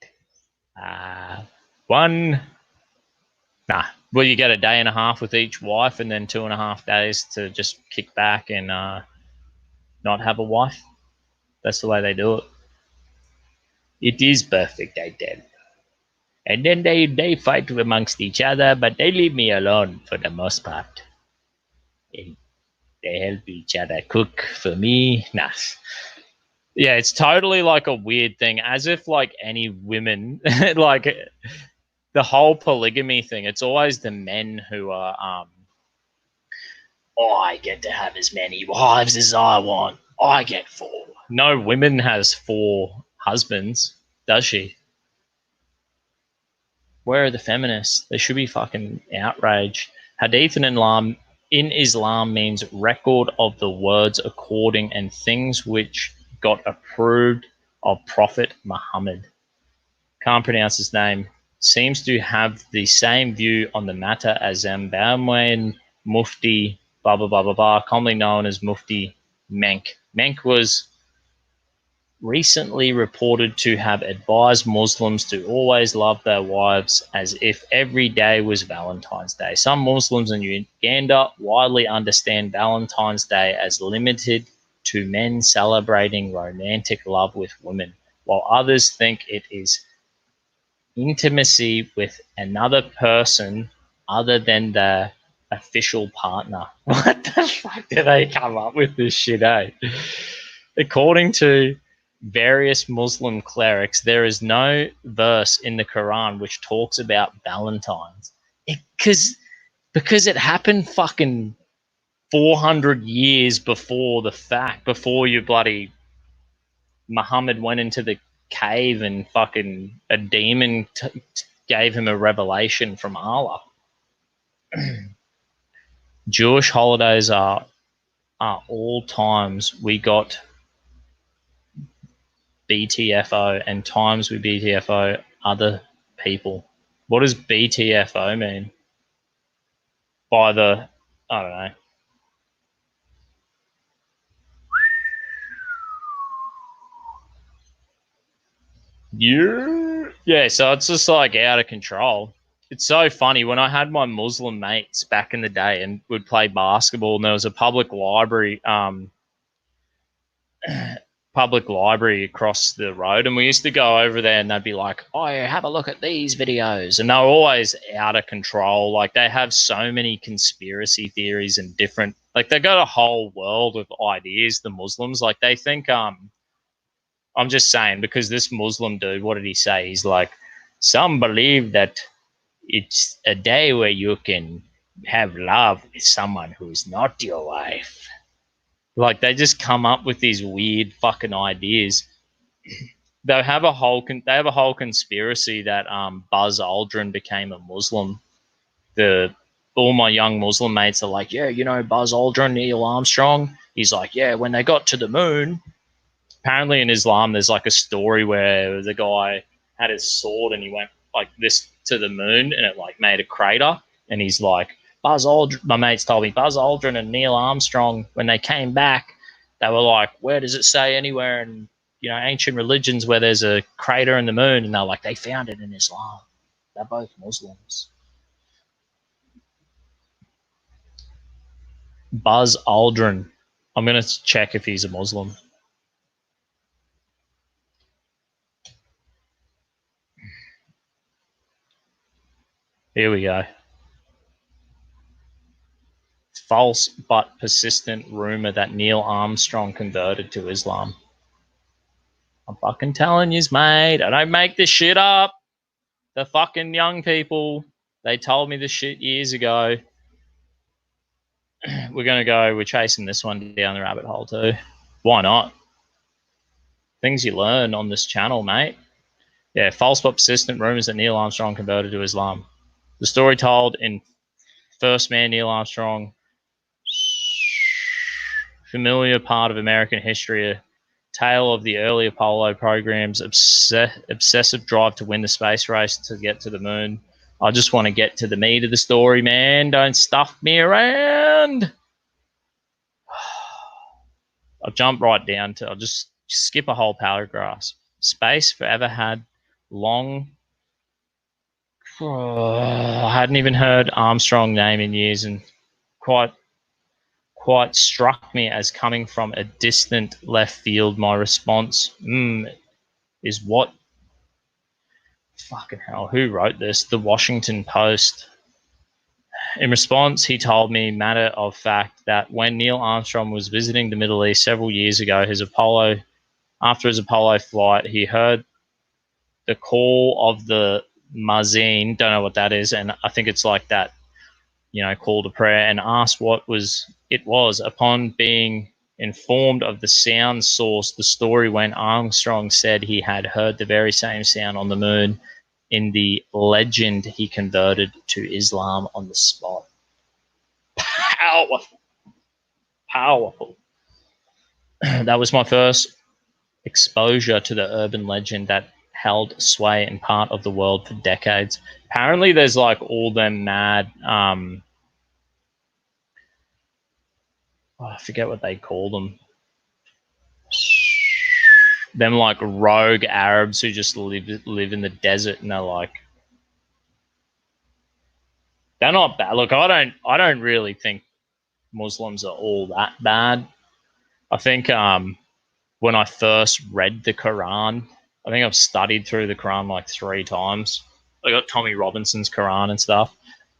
Speaker 1: one. Well, you get a day and a half with each wife and then 2.5 days to just kick back and not have a wife. That's the way they do it. It is perfect, I tell you. And then they fight amongst each other, but they leave me alone for the most part. And They help each other cook for me. Nah. Yeah, it's totally like a weird thing, as if like any women, like the whole polygamy thing. It's always the men who are, I get to have as many wives as I want. I get 4. No woman has 4 husbands, does she? Where are the feminists? They should be fucking outraged. Hadith in Islam means record of the words according and things which got approved of Prophet Muhammad. Can't pronounce his name. Seems to have the same view on the matter as Zimbabwean Mufti blah blah blah blah blah, commonly known as Mufti Menk. Menk was recently reported to have advised Muslims to always love their wives as if every day was Valentine's Day. Some Muslims in Uganda widely understand Valentine's Day as limited to men celebrating romantic love with women, while others think it is intimacy with another person other than their official partner. What the fuck did they come up with this shit, eh? According to various Muslim clerics, there is no verse in the Quran which talks about Valentine's. Because it happened fucking 400 years before the fact, before you bloody Muhammad went into the cave and fucking a demon gave him a revelation from Allah. Jewish holidays are all times we got BTFO and times we BTFO other people. What does BTFO mean? By the, I don't know. Yeah, so it's just like out of control. It's so funny. When I had my Muslim mates back in the day and would play basketball, and there was a public library across the road, and we used to go over there and they'd be like, oh, have a look at these videos, and they were always out of control. Like, they have so many conspiracy theories and different, like, they got a whole world of ideas, the Muslims. Like, they think I'm just saying, because this Muslim dude, what did he say? He's like, some believe that it's a day where you can have love with someone who is not your wife. Like, they just come up with these weird fucking ideas. They have a whole conspiracy that Buzz Aldrin became a Muslim. All my young Muslim mates are like, yeah, you know Buzz Aldrin, Neil Armstrong? He's like, yeah, when they got to the moon. Apparently in Islam, there's like a story where the guy had his sword and he went like this to the moon and it like made a crater. And he's like, Buzz Aldrin, my mates told me, Buzz Aldrin and Neil Armstrong, when they came back, they were like, where does it say anywhere in, you know, ancient religions where there's a crater in the moon? And they're like, they found it in Islam. They're both Muslims. Buzz Aldrin. I'm going to check if he's a Muslim. Here we go. False but persistent rumor that Neil Armstrong converted to Islam. I'm fucking telling yous, mate. I don't make this shit up. The fucking young people, they told me this shit years ago. We're chasing this one down the rabbit hole too. Why not? Things you learn on this channel, mate. Yeah, false but persistent rumors that Neil Armstrong converted to Islam. The story told in First Man Neil Armstrong, familiar part of American history, a tale of the early Apollo program's obsessive drive to win the space race to get to the moon. I just want to get to the meat of the story, man. Don't stuff me around. I'll jump right down to, I'll just skip a whole paragraph. Space forever had long... I hadn't even heard Armstrong's name in years, and quite struck me as coming from a distant left field. My response is what? Fucking hell, who wrote this? The Washington Post. In response, he told me, matter of fact, that when Neil Armstrong was visiting the Middle East several years ago, after his Apollo flight, he heard the call of the muezzin, don't know what that is, and I think it's like that, call to prayer, and asked what it was. Upon being informed of the sound source, the story went, Armstrong said he had heard the very same sound on the moon. In the legend, he converted to Islam on the spot. Powerful. That was my first exposure to the urban legend that held sway in part of the world for decades. Apparently, there's like all them mad, I forget what they call them. Them like rogue Arabs who just live in the desert, and they're not bad. Look, I don't really think Muslims are all that bad. I think when I first read the Quran, I think I've studied through the Quran like 3 times. I got Tommy Robinson's Quran and stuff.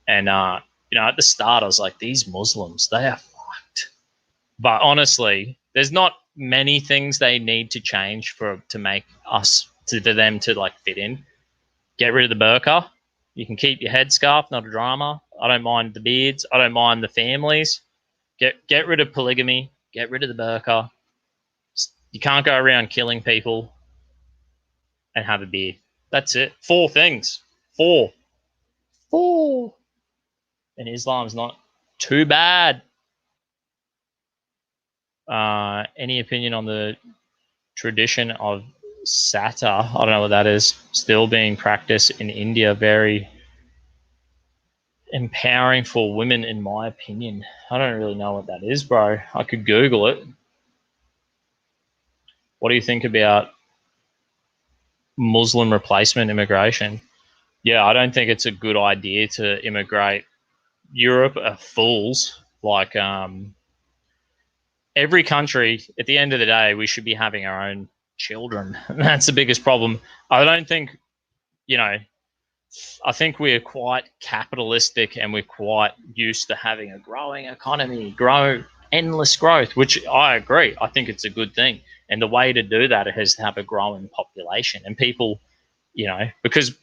Speaker 1: And, at the start, I was like, these Muslims, they are fucked. But honestly, there's not many things they need to change to make us, for them to like fit in. Get rid of the burqa. You can keep your headscarf, not a drama. I don't mind the beards. I don't mind the families. Get rid of polygamy. Get rid of the burqa. You can't go around killing people and have a beard. That's it. 4 things. 4. And Islam's not too bad. Any opinion on the tradition of Sata? I don't know what that is. Still being practiced in India. Very empowering for women, in my opinion. I don't really know what that is, bro. I could Google it. What do you think about Muslim replacement immigration? Yeah, I don't think it's a good idea to immigrate. Europe are fools. Like, every country, at the end of the day, we should be having our own children. That's the biggest problem. I don't think, I think we're quite capitalistic and we're quite used to having a growing economy, endless growth, which I agree. I think it's a good thing. And the way to do that is to have a growing population. And people, because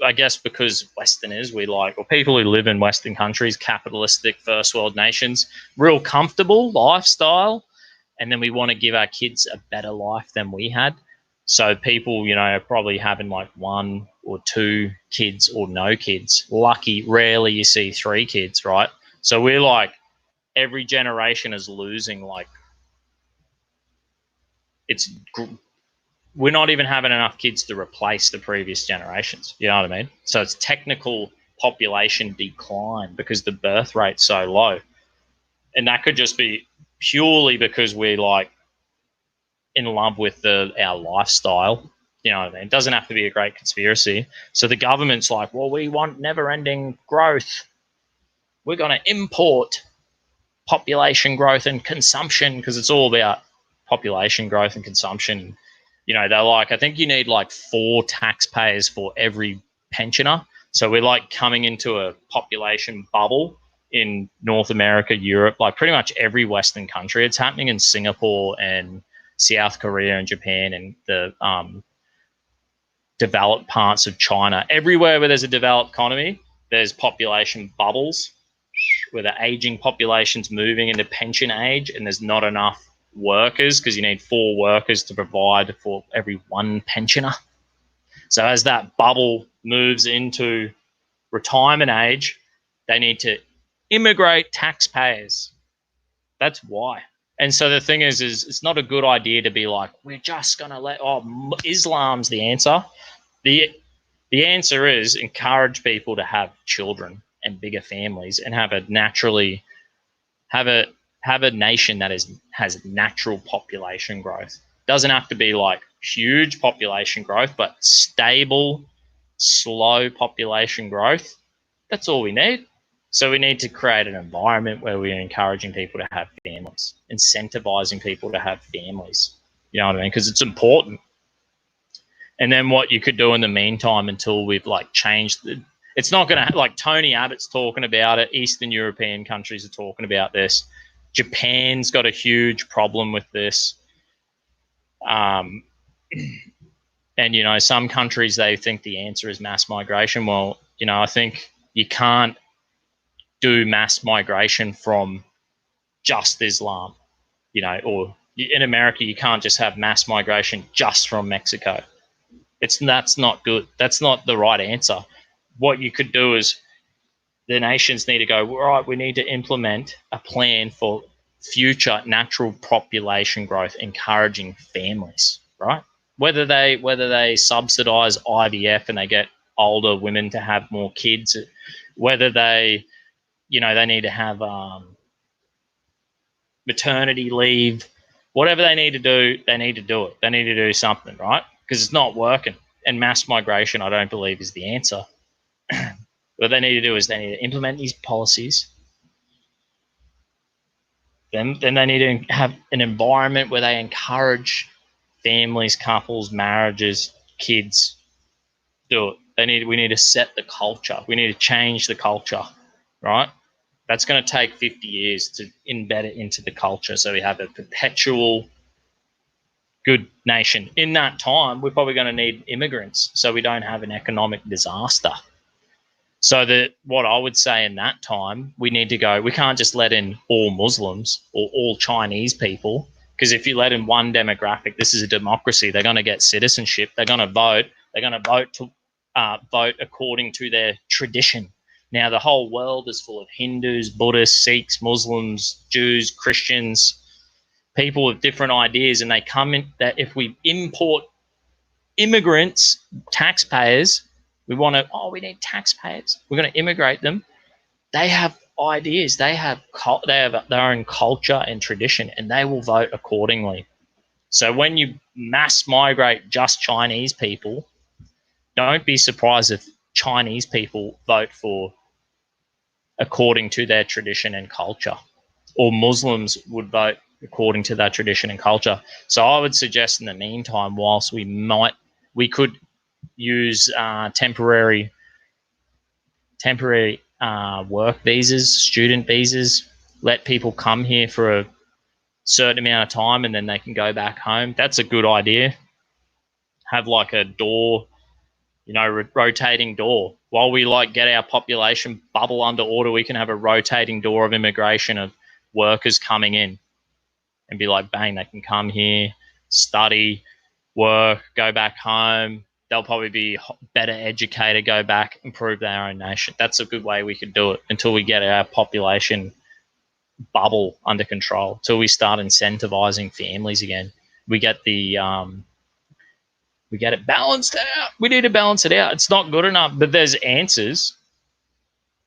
Speaker 1: Westerners, or people who live in Western countries, capitalistic first world nations, real comfortable lifestyle. And then we want to give our kids a better life than we had. So people, are probably having like 1 or 2 kids or no kids. Lucky, rarely you see 3 kids, right? So we're like, every generation is losing, we're not even having enough kids to replace the previous generations. You know what I mean? So it's technical population decline because the birth rate's so low. And that could just be purely because we're in love with our lifestyle. You know what I mean? It doesn't have to be a great conspiracy. So the government's like, well, we want never-ending growth. We're going to import population growth and consumption because it's all about population growth and consumption. They're like, I think you need 4 taxpayers for every pensioner. So we're coming into a population bubble in North America, Europe, pretty much every Western country. It's happening in Singapore and South Korea and Japan and the developed parts of China. Everywhere where there's a developed economy, there's population bubbles where the aging population's moving into pension age and there's not enough workers because you need 4 workers to provide for every 1 pensioner. So as that bubble moves into retirement age, they need to immigrate taxpayers. That's why. And so the thing is it's not a good idea to be like, we're just going to Islam's the answer. The answer is encourage people to have children and bigger families and have a nation that has natural population growth. Doesn't have to be huge population growth, but stable, slow population growth. That's all we need. So we need to create an environment where we're encouraging people to have families, incentivizing people to have families. You know what I mean? Because it's important. And then what you could do in the meantime until we've changed It's not going to, like Tony Abbott's talking about it. Eastern European countries are talking about this. Japan's got a huge problem with this. And, you know, some countries, they think the answer is mass migration. Well, you know, I think you can't do mass migration from just Islam, you know, or in America, you can't just have mass migration just from Mexico. That's not good. That's not the right answer. What you could do is the nations need to go, all right, we need to implement a plan for future natural population growth, encouraging families, right? Whether they subsidize IVF and they get older women to have more kids, whether they, you know, they need to have maternity leave, whatever they need to do, they need to do it. They need to do something, right? Because it's not working. And mass migration, I don't believe, is the answer. What they need to do is they need to implement these policies. Then they need to have an environment where they encourage families, couples, marriages, kids. Do it. We need to set the culture. We need to change the culture, right? That's going to take 50 years to embed it into the culture so we have a perpetual good nation. In that time, we're probably going to need immigrants so we don't have an economic disaster. So that what I would say in that time, we need to go, we can't just let in all Muslims or all Chinese people, because if you let in one demographic, this is a democracy, they're going to get citizenship, they're going to vote, to vote according to their tradition. Now, the whole world is full of Hindus, Buddhists, Sikhs, Muslims, Jews, Christians, people with different ideas, and they come in that if we import immigrants, taxpayers, we need taxpayers. We're going to immigrate them. They have ideas. They have their own culture and tradition, and they will vote accordingly. So when you mass migrate just Chinese people, don't be surprised if Chinese people vote for according to their tradition and culture, or Muslims would vote according to their tradition and culture. So I would suggest in the meantime, whilst we could use temporary work visas, student visas, let people come here for a certain amount of time and then they can go back home. That's a good idea. Have like a door, you know, rotating door. While we like get our population bubble under order, we can have a rotating door of immigration of workers coming in and be like, bang, they can come here, study, work, go back home. They'll probably be better educated, go back, improve their own nation. That's a good way we could do it until we get our population bubble under control, till we start incentivizing families again. We get it balanced out. We need to balance it out. It's not good enough, but there's answers.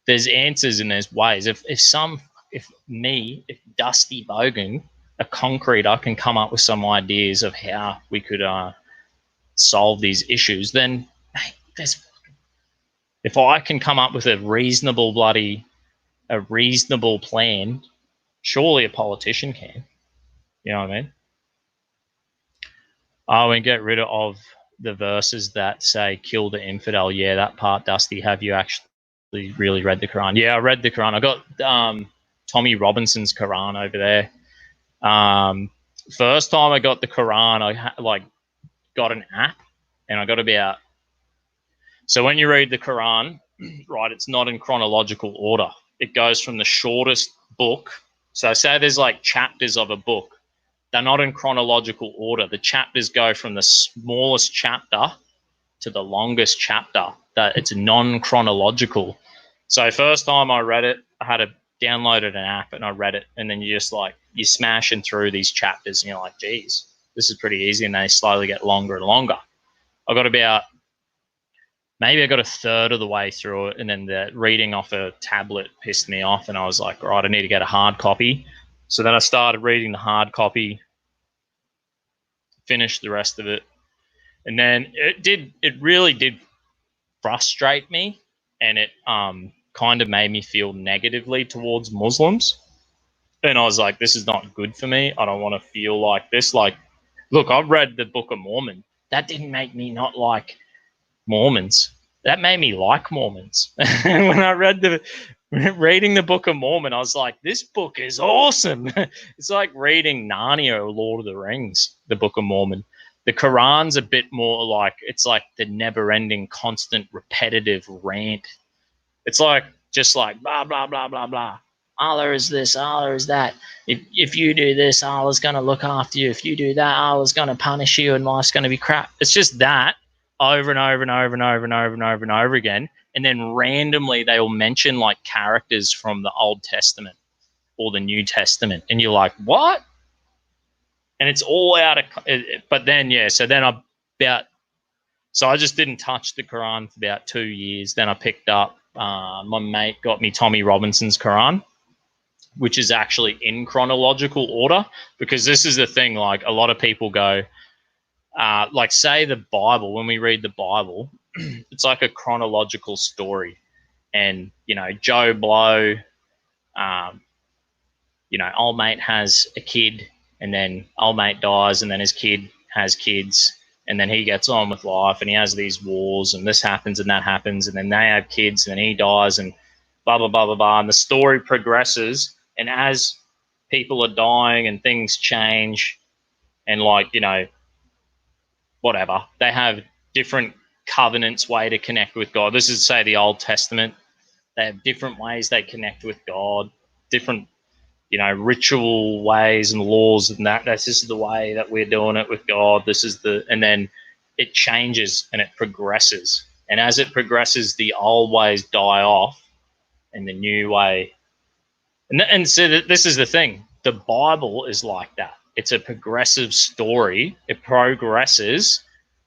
Speaker 1: There's answers and there's ways. If Dusty Bogan, a concreter, can come up with some ideas of how we could solve these issues, then if I can come up with a reasonable plan, surely a politician can. You know what I mean? Oh, and get rid of the verses that say kill the infidel. Yeah, that part, Dusty. Have you actually really read the Quran? Yeah, I read the Quran. I got Tommy Robinson's Quran over there. First time I got the Quran, I got an app, and I got about. So when you read the Quran, right, it's not in chronological order. It goes from the shortest book. So say there's like chapters of a book. They're not in chronological order. The chapters go from the smallest chapter to the longest chapter. That it's non-chronological. So first time I read it, I had downloaded an app and I read it, and then you're smashing through these chapters and you're like, geez, this is pretty easy, and they slowly get longer and longer. I got a third of the way through it, and then the reading off a tablet pissed me off, and I was like, right, I need to get a hard copy. So then I started reading the hard copy, finished the rest of it, and then it really did frustrate me, and it kind of made me feel negatively towards Muslims. And I was like, this is not good for me. I don't want to feel like this. Like, look, I've read the Book of Mormon. That didn't make me not like Mormons. that made me like Mormons. When I reading the Book of Mormon, I was like, this book is awesome. It's like reading Narnia or Lord of the Rings, the Book of Mormon. The Quran's a bit more like, it's like the never-ending, constant, repetitive rant. It's like, just like, blah, blah, blah, blah, blah. Allah is this, Allah is that. If you do this, Allah's going to look after you. If you do that, Allah's going to punish you and life's going to be crap. It's just that over and over and over and over and over and over and over again. And then randomly they will mention like characters from the Old Testament or the New Testament. And you're like, what? And it's all out of, but then, yeah, so I just didn't touch the Quran for about 2 years. Then I picked up, my mate got me Tommy Robinson's Quran, which is actually in chronological order, because this is the thing, like a lot of people go, like say the Bible, when we read the Bible, it's like a chronological story. And, you know, Joe Blow, you know, old mate has a kid, and then old mate dies, and then his kid has kids, and then he gets on with life, and he has these wars, and this happens and that happens, and then they have kids, and then he dies, and blah, blah, blah, blah, blah. And the story progresses, and as people are dying and things change, and like, you know, whatever, they have different covenants, way to connect with God. This is, say, the Old Testament. They have different ways they connect with God, different, you know, ritual ways and laws, and this is the way that we're doing it with God. This is and then it changes and it progresses. And as it progresses, the old ways die off and the new way. And so this is the thing. The Bible is like that. It's a progressive story. It progresses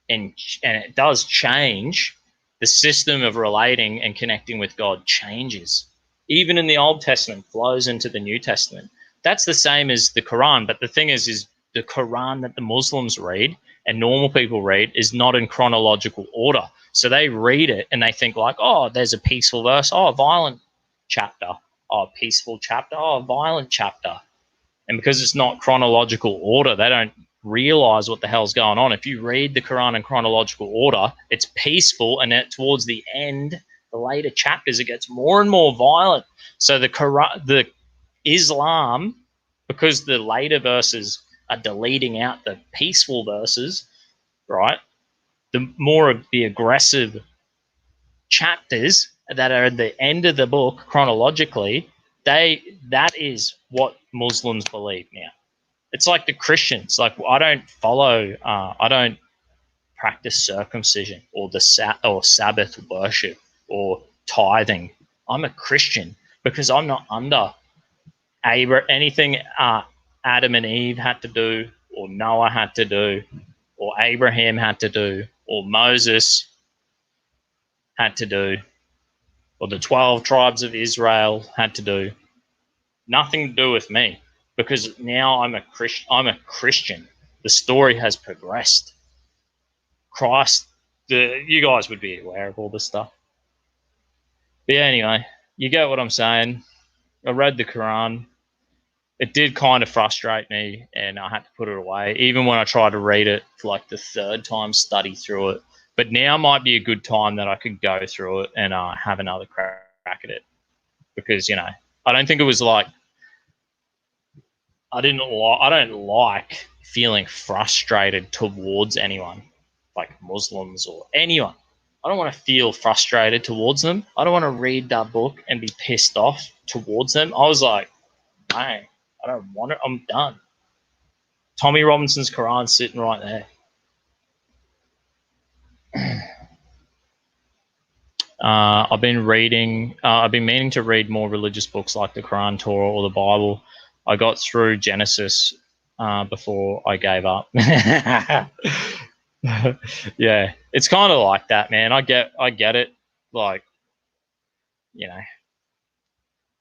Speaker 1: and it does change. The system of relating and connecting with God changes. Even in the Old Testament, flows into the New Testament. That's the same as the Quran. But the thing is the Quran that the Muslims read and normal people read is not in chronological order. So they read it and they think like, oh, there's a peaceful verse. Oh, a violent chapter. Oh, a peaceful chapter. Oh, a violent chapter. And because it's not chronological order, they don't realize what the hell's going on. If you read the Quran in chronological order, it's peaceful, and then towards the end, the later chapters, it gets more and more violent. So the Quran, the Islam, because the later verses are deleting out the peaceful verses, right? The more of the aggressive chapters that are at the end of the book chronologically, that is what Muslims believe now. It's like the Christians. Like, I don't practice circumcision or or Sabbath worship or tithing. I'm a Christian because I'm not under anything Adam and Eve had to do, or Noah had to do, or Abraham had to do, or Moses had to do, or the 12 tribes of Israel had to do. Nothing to do with me, because now I'm a Christian. The story has progressed. Christ, you guys would be aware of all this stuff. But yeah, anyway, you get what I'm saying. I read the Quran. It did kind of frustrate me, and I had to put it away, even when I tried to read it for like the third time, study through it. But now might be a good time that I could go through it and have another crack at it. Because, you know, I don't think it was like, I don't like feeling frustrated towards anyone, like Muslims or anyone. I don't want to feel frustrated towards them. I don't want to read that book and be pissed off towards them. I was like, man, I don't want it. I'm done. Tommy Robinson's Quran's sitting right there. I've been meaning to read more religious books like the Quran, Torah, or the Bible. I got through Genesis before I gave up. Yeah, it's kind of like that, man. I get it. Like, you know,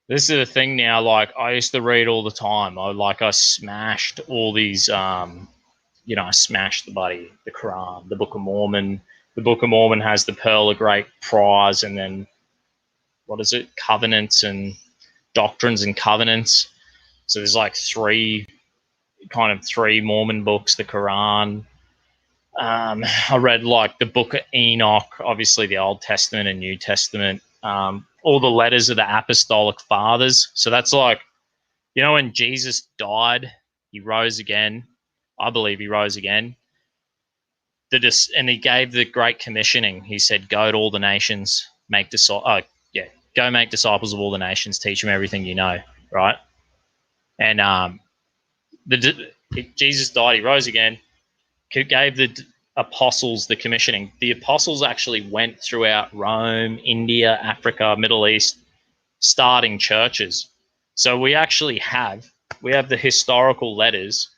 Speaker 1: this is the thing now. Like, I used to read all the time. I smashed all these. You know, I smashed the Quran, the Book of Mormon. The Book of Mormon has the Pearl of Great Prize, and then what is it? Covenants and Doctrines and Covenants. So there's like three Mormon books: the Quran, I read like the Book of Enoch, obviously the Old Testament and New Testament, all the letters of the Apostolic Fathers. So that's like, you know, when Jesus died, he rose again. I believe he rose again. And he gave the Great Commissioning. He said, "Go to all the nations, go make disciples of all the nations, teach them everything you know." Right? And Jesus died, he rose again, gave the apostles the commissioning. The apostles actually went throughout Rome, India, Africa, Middle East, starting churches. So we actually have the historical letters.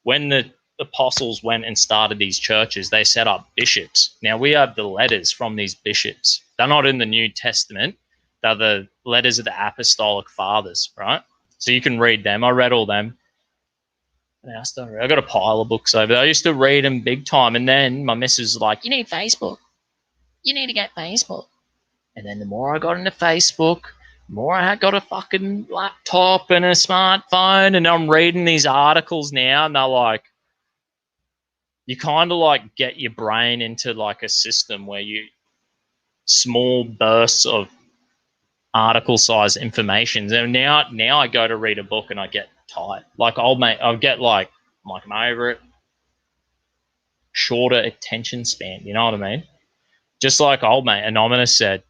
Speaker 1: When the apostles went and started these churches, they set up bishops. Now we have the letters from these bishops. They're not in the New Testament. They're the letters of the Apostolic Fathers, right? So you can read them. I read all them. I got a pile of books over there. I used to read them big time. And then my missus was like, "You need Facebook. You need to get Facebook." And then the more I got into Facebook, the more I got a fucking laptop and a smartphone. And I'm reading these articles now. And they're like, you kind of like get your brain into like a system where you small bursts of article size information. And now I go to read a book and I get tight. Like I'll get like I'm over it. Shorter attention span. You know what I mean? Just like old mate Anonymous said,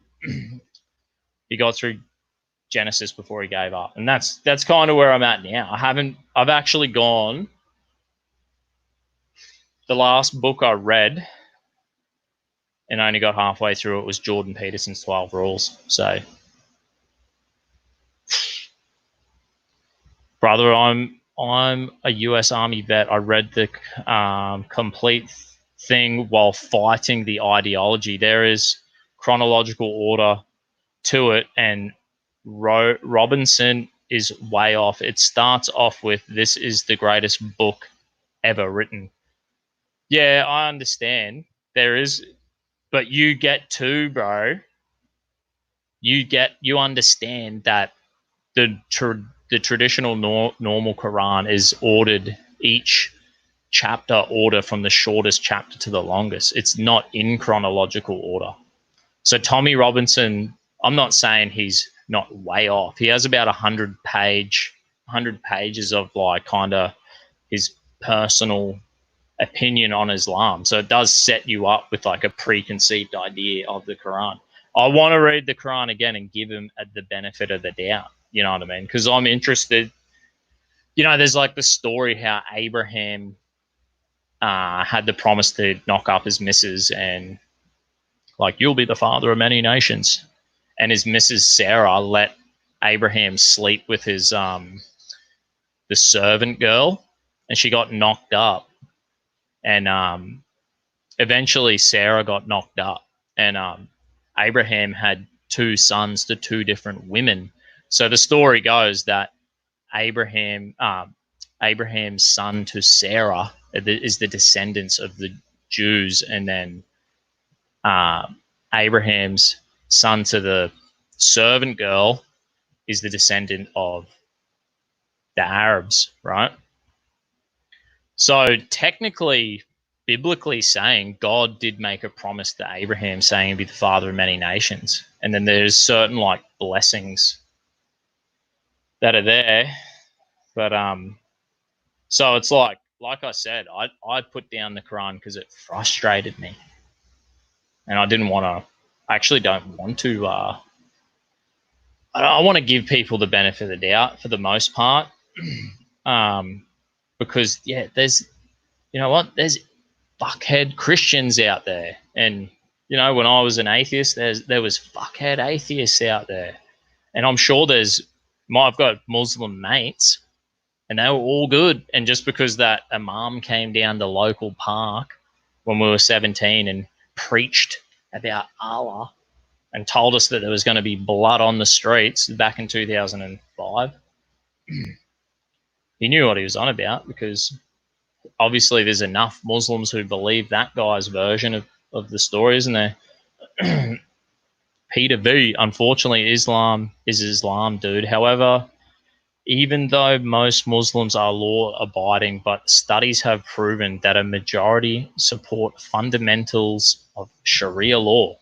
Speaker 1: he got through Genesis before he gave up, and that's kind of where I'm at now. I've actually gone. The last book I read and I only got halfway through it was Jordan Peterson's 12 Rules. So, brother, I'm a U.S. Army vet. I read the complete thing while fighting the ideology. There is chronological order to it, and Robinson is way off. It starts off with, "This is the greatest book ever written." Yeah, I understand. There is, but you get to, bro. You understand that the traditional normal Quran is ordered, each chapter order from the shortest chapter to the longest. It's not in chronological order. So Tommy Robinson, I'm not saying he's not way off. He has about 100 pages of like kind of his personal opinion on Islam. So it does set you up with like a preconceived idea of the Quran. I want to read the Quran again and give him the benefit of the doubt. You know what I mean? Because I'm interested. You know, there's like the story how Abraham had the promise to knock up his missus and like, "You'll be the father of many nations." And his missus Sarah let Abraham sleep with his the servant girl, and she got knocked up. And eventually Sarah got knocked up, and Abraham had 2 sons to 2 different women. So the story goes that Abraham's son to Sarah is the descendants of the Jews, and then Abraham's son to the servant girl is the descendant of the Arabs, right? So technically, biblically saying, God did make a promise to Abraham saying he'd be the father of many nations. And then there's certain like blessings that are there. But so it's like I said, I put down the Quran because it frustrated me. And I didn't want to, I actually don't want to, I want to give people the benefit of the doubt for the most part. Because, yeah, there's, you know what, there's fuckhead Christians out there. And, you know, when I was an atheist, there was fuckhead atheists out there. And I'm sure I've got Muslim mates, and they were all good. And just because that imam came down the local park when we were 17 and preached about Allah and told us that there was going to be blood on the streets back in 2005, he knew what he was on about, because obviously there's enough Muslims who believe that guy's version of the story, isn't there? Peter V, unfortunately, Islam is Islam, dude. However, Even though most Muslims are law-abiding, but studies have proven that a majority support fundamentals of Sharia law.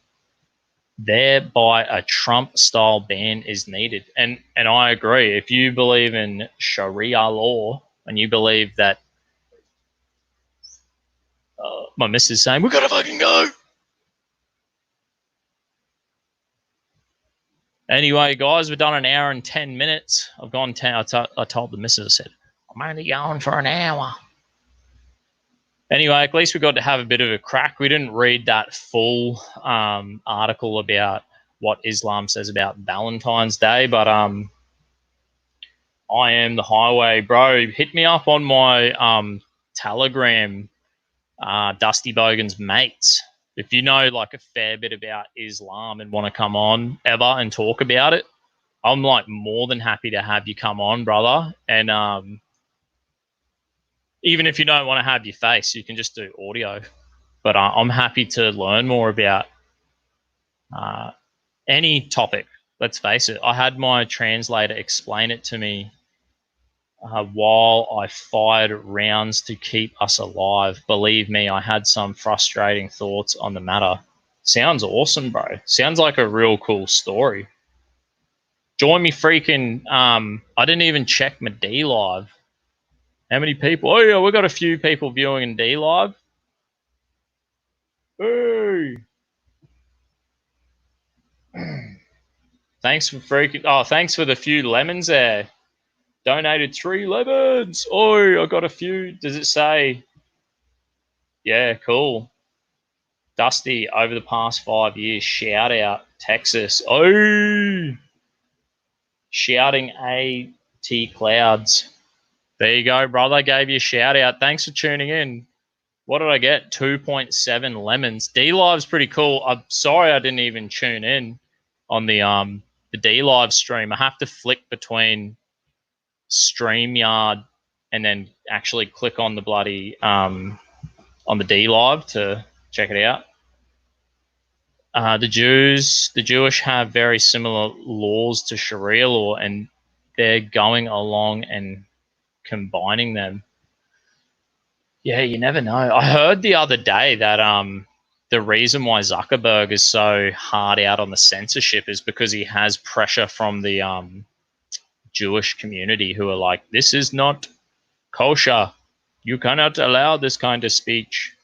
Speaker 1: Thereby, a Trump-style ban is needed. And I agree. If you believe in Sharia law and you believe that my missus is saying, we've got to fucking go. Anyway, guys, we've done an hour and 10 minutes. I've gone 10. I told the missus, I said, I'm only going for an hour. Anyway, at least we got to have a bit of a crack. We didn't read that full article about what Islam says about Valentine's Day, but I am the highway, bro. Hit me up on my Telegram, Dusty Bogan's mates. If you know like a fair bit about Islam and want to come on ever and talk about it, I'm like more than happy to have you come on, brother. And even if you don't want to have your face, you can just do audio. But I'm happy to learn more about any topic. Let's face it. I had my translator explain it to me while I fired rounds to keep us alive. Believe me, I had some frustrating thoughts on the matter. Sounds awesome, bro. Sounds like a real cool story. Join me freaking, I didn't even check my D Live. How many people? Oh, yeah, we got a few people viewing in D Live. Hey. Thanks for freaking, thanks for the few lemons there. Donated 3 lemons. Oh, I got a few. Does it say? Yeah, cool. Dusty, over the past 5 years, shout out Texas. Oh, shouting AT Clouds. There you go, brother. Gave you a shout out. Thanks for tuning in. What did I get? 2.7 lemons. D Live's pretty cool. I'm sorry I didn't even tune in on the D Live stream. I have to flick between StreamYard and then actually click on the bloody on the D Live to check it out. The Jewish have very similar laws to Sharia law, and they're going along and combining them. Yeah, you never know. I heard the other day that the reason why Zuckerberg is so hard out on the censorship is because he has pressure from the Jewish community who are like, this is not kosher. You cannot allow this kind of speech.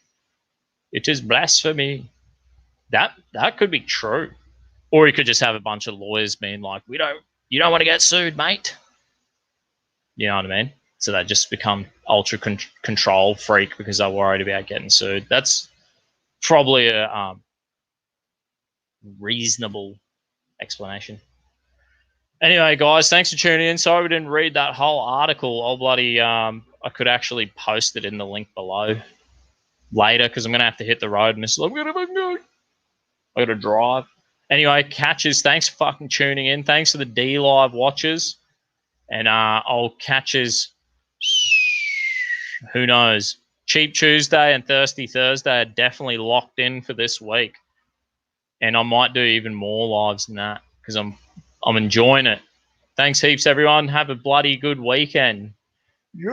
Speaker 1: It is blasphemy. That could be true. Or he could just have a bunch of lawyers being like, you don't want to get sued, mate. You know what I mean? So they just become ultra control freak because they're worried about getting sued. That's probably a reasonable explanation. Anyway, guys, thanks for tuning in. Sorry we didn't read that whole article. I'll bloody I could actually post it in the link below later because I'm gonna have to hit the road. And I gotta drive. Anyway, catches. Thanks for fucking tuning in. Thanks for the D Live watchers, and I'll catches. Who knows? Cheap Tuesday and Thirsty Thursday are definitely locked in for this week, and I might do even more lives than that because I'm enjoying it. Thanks heaps, everyone. Have a bloody good weekend. Yeah.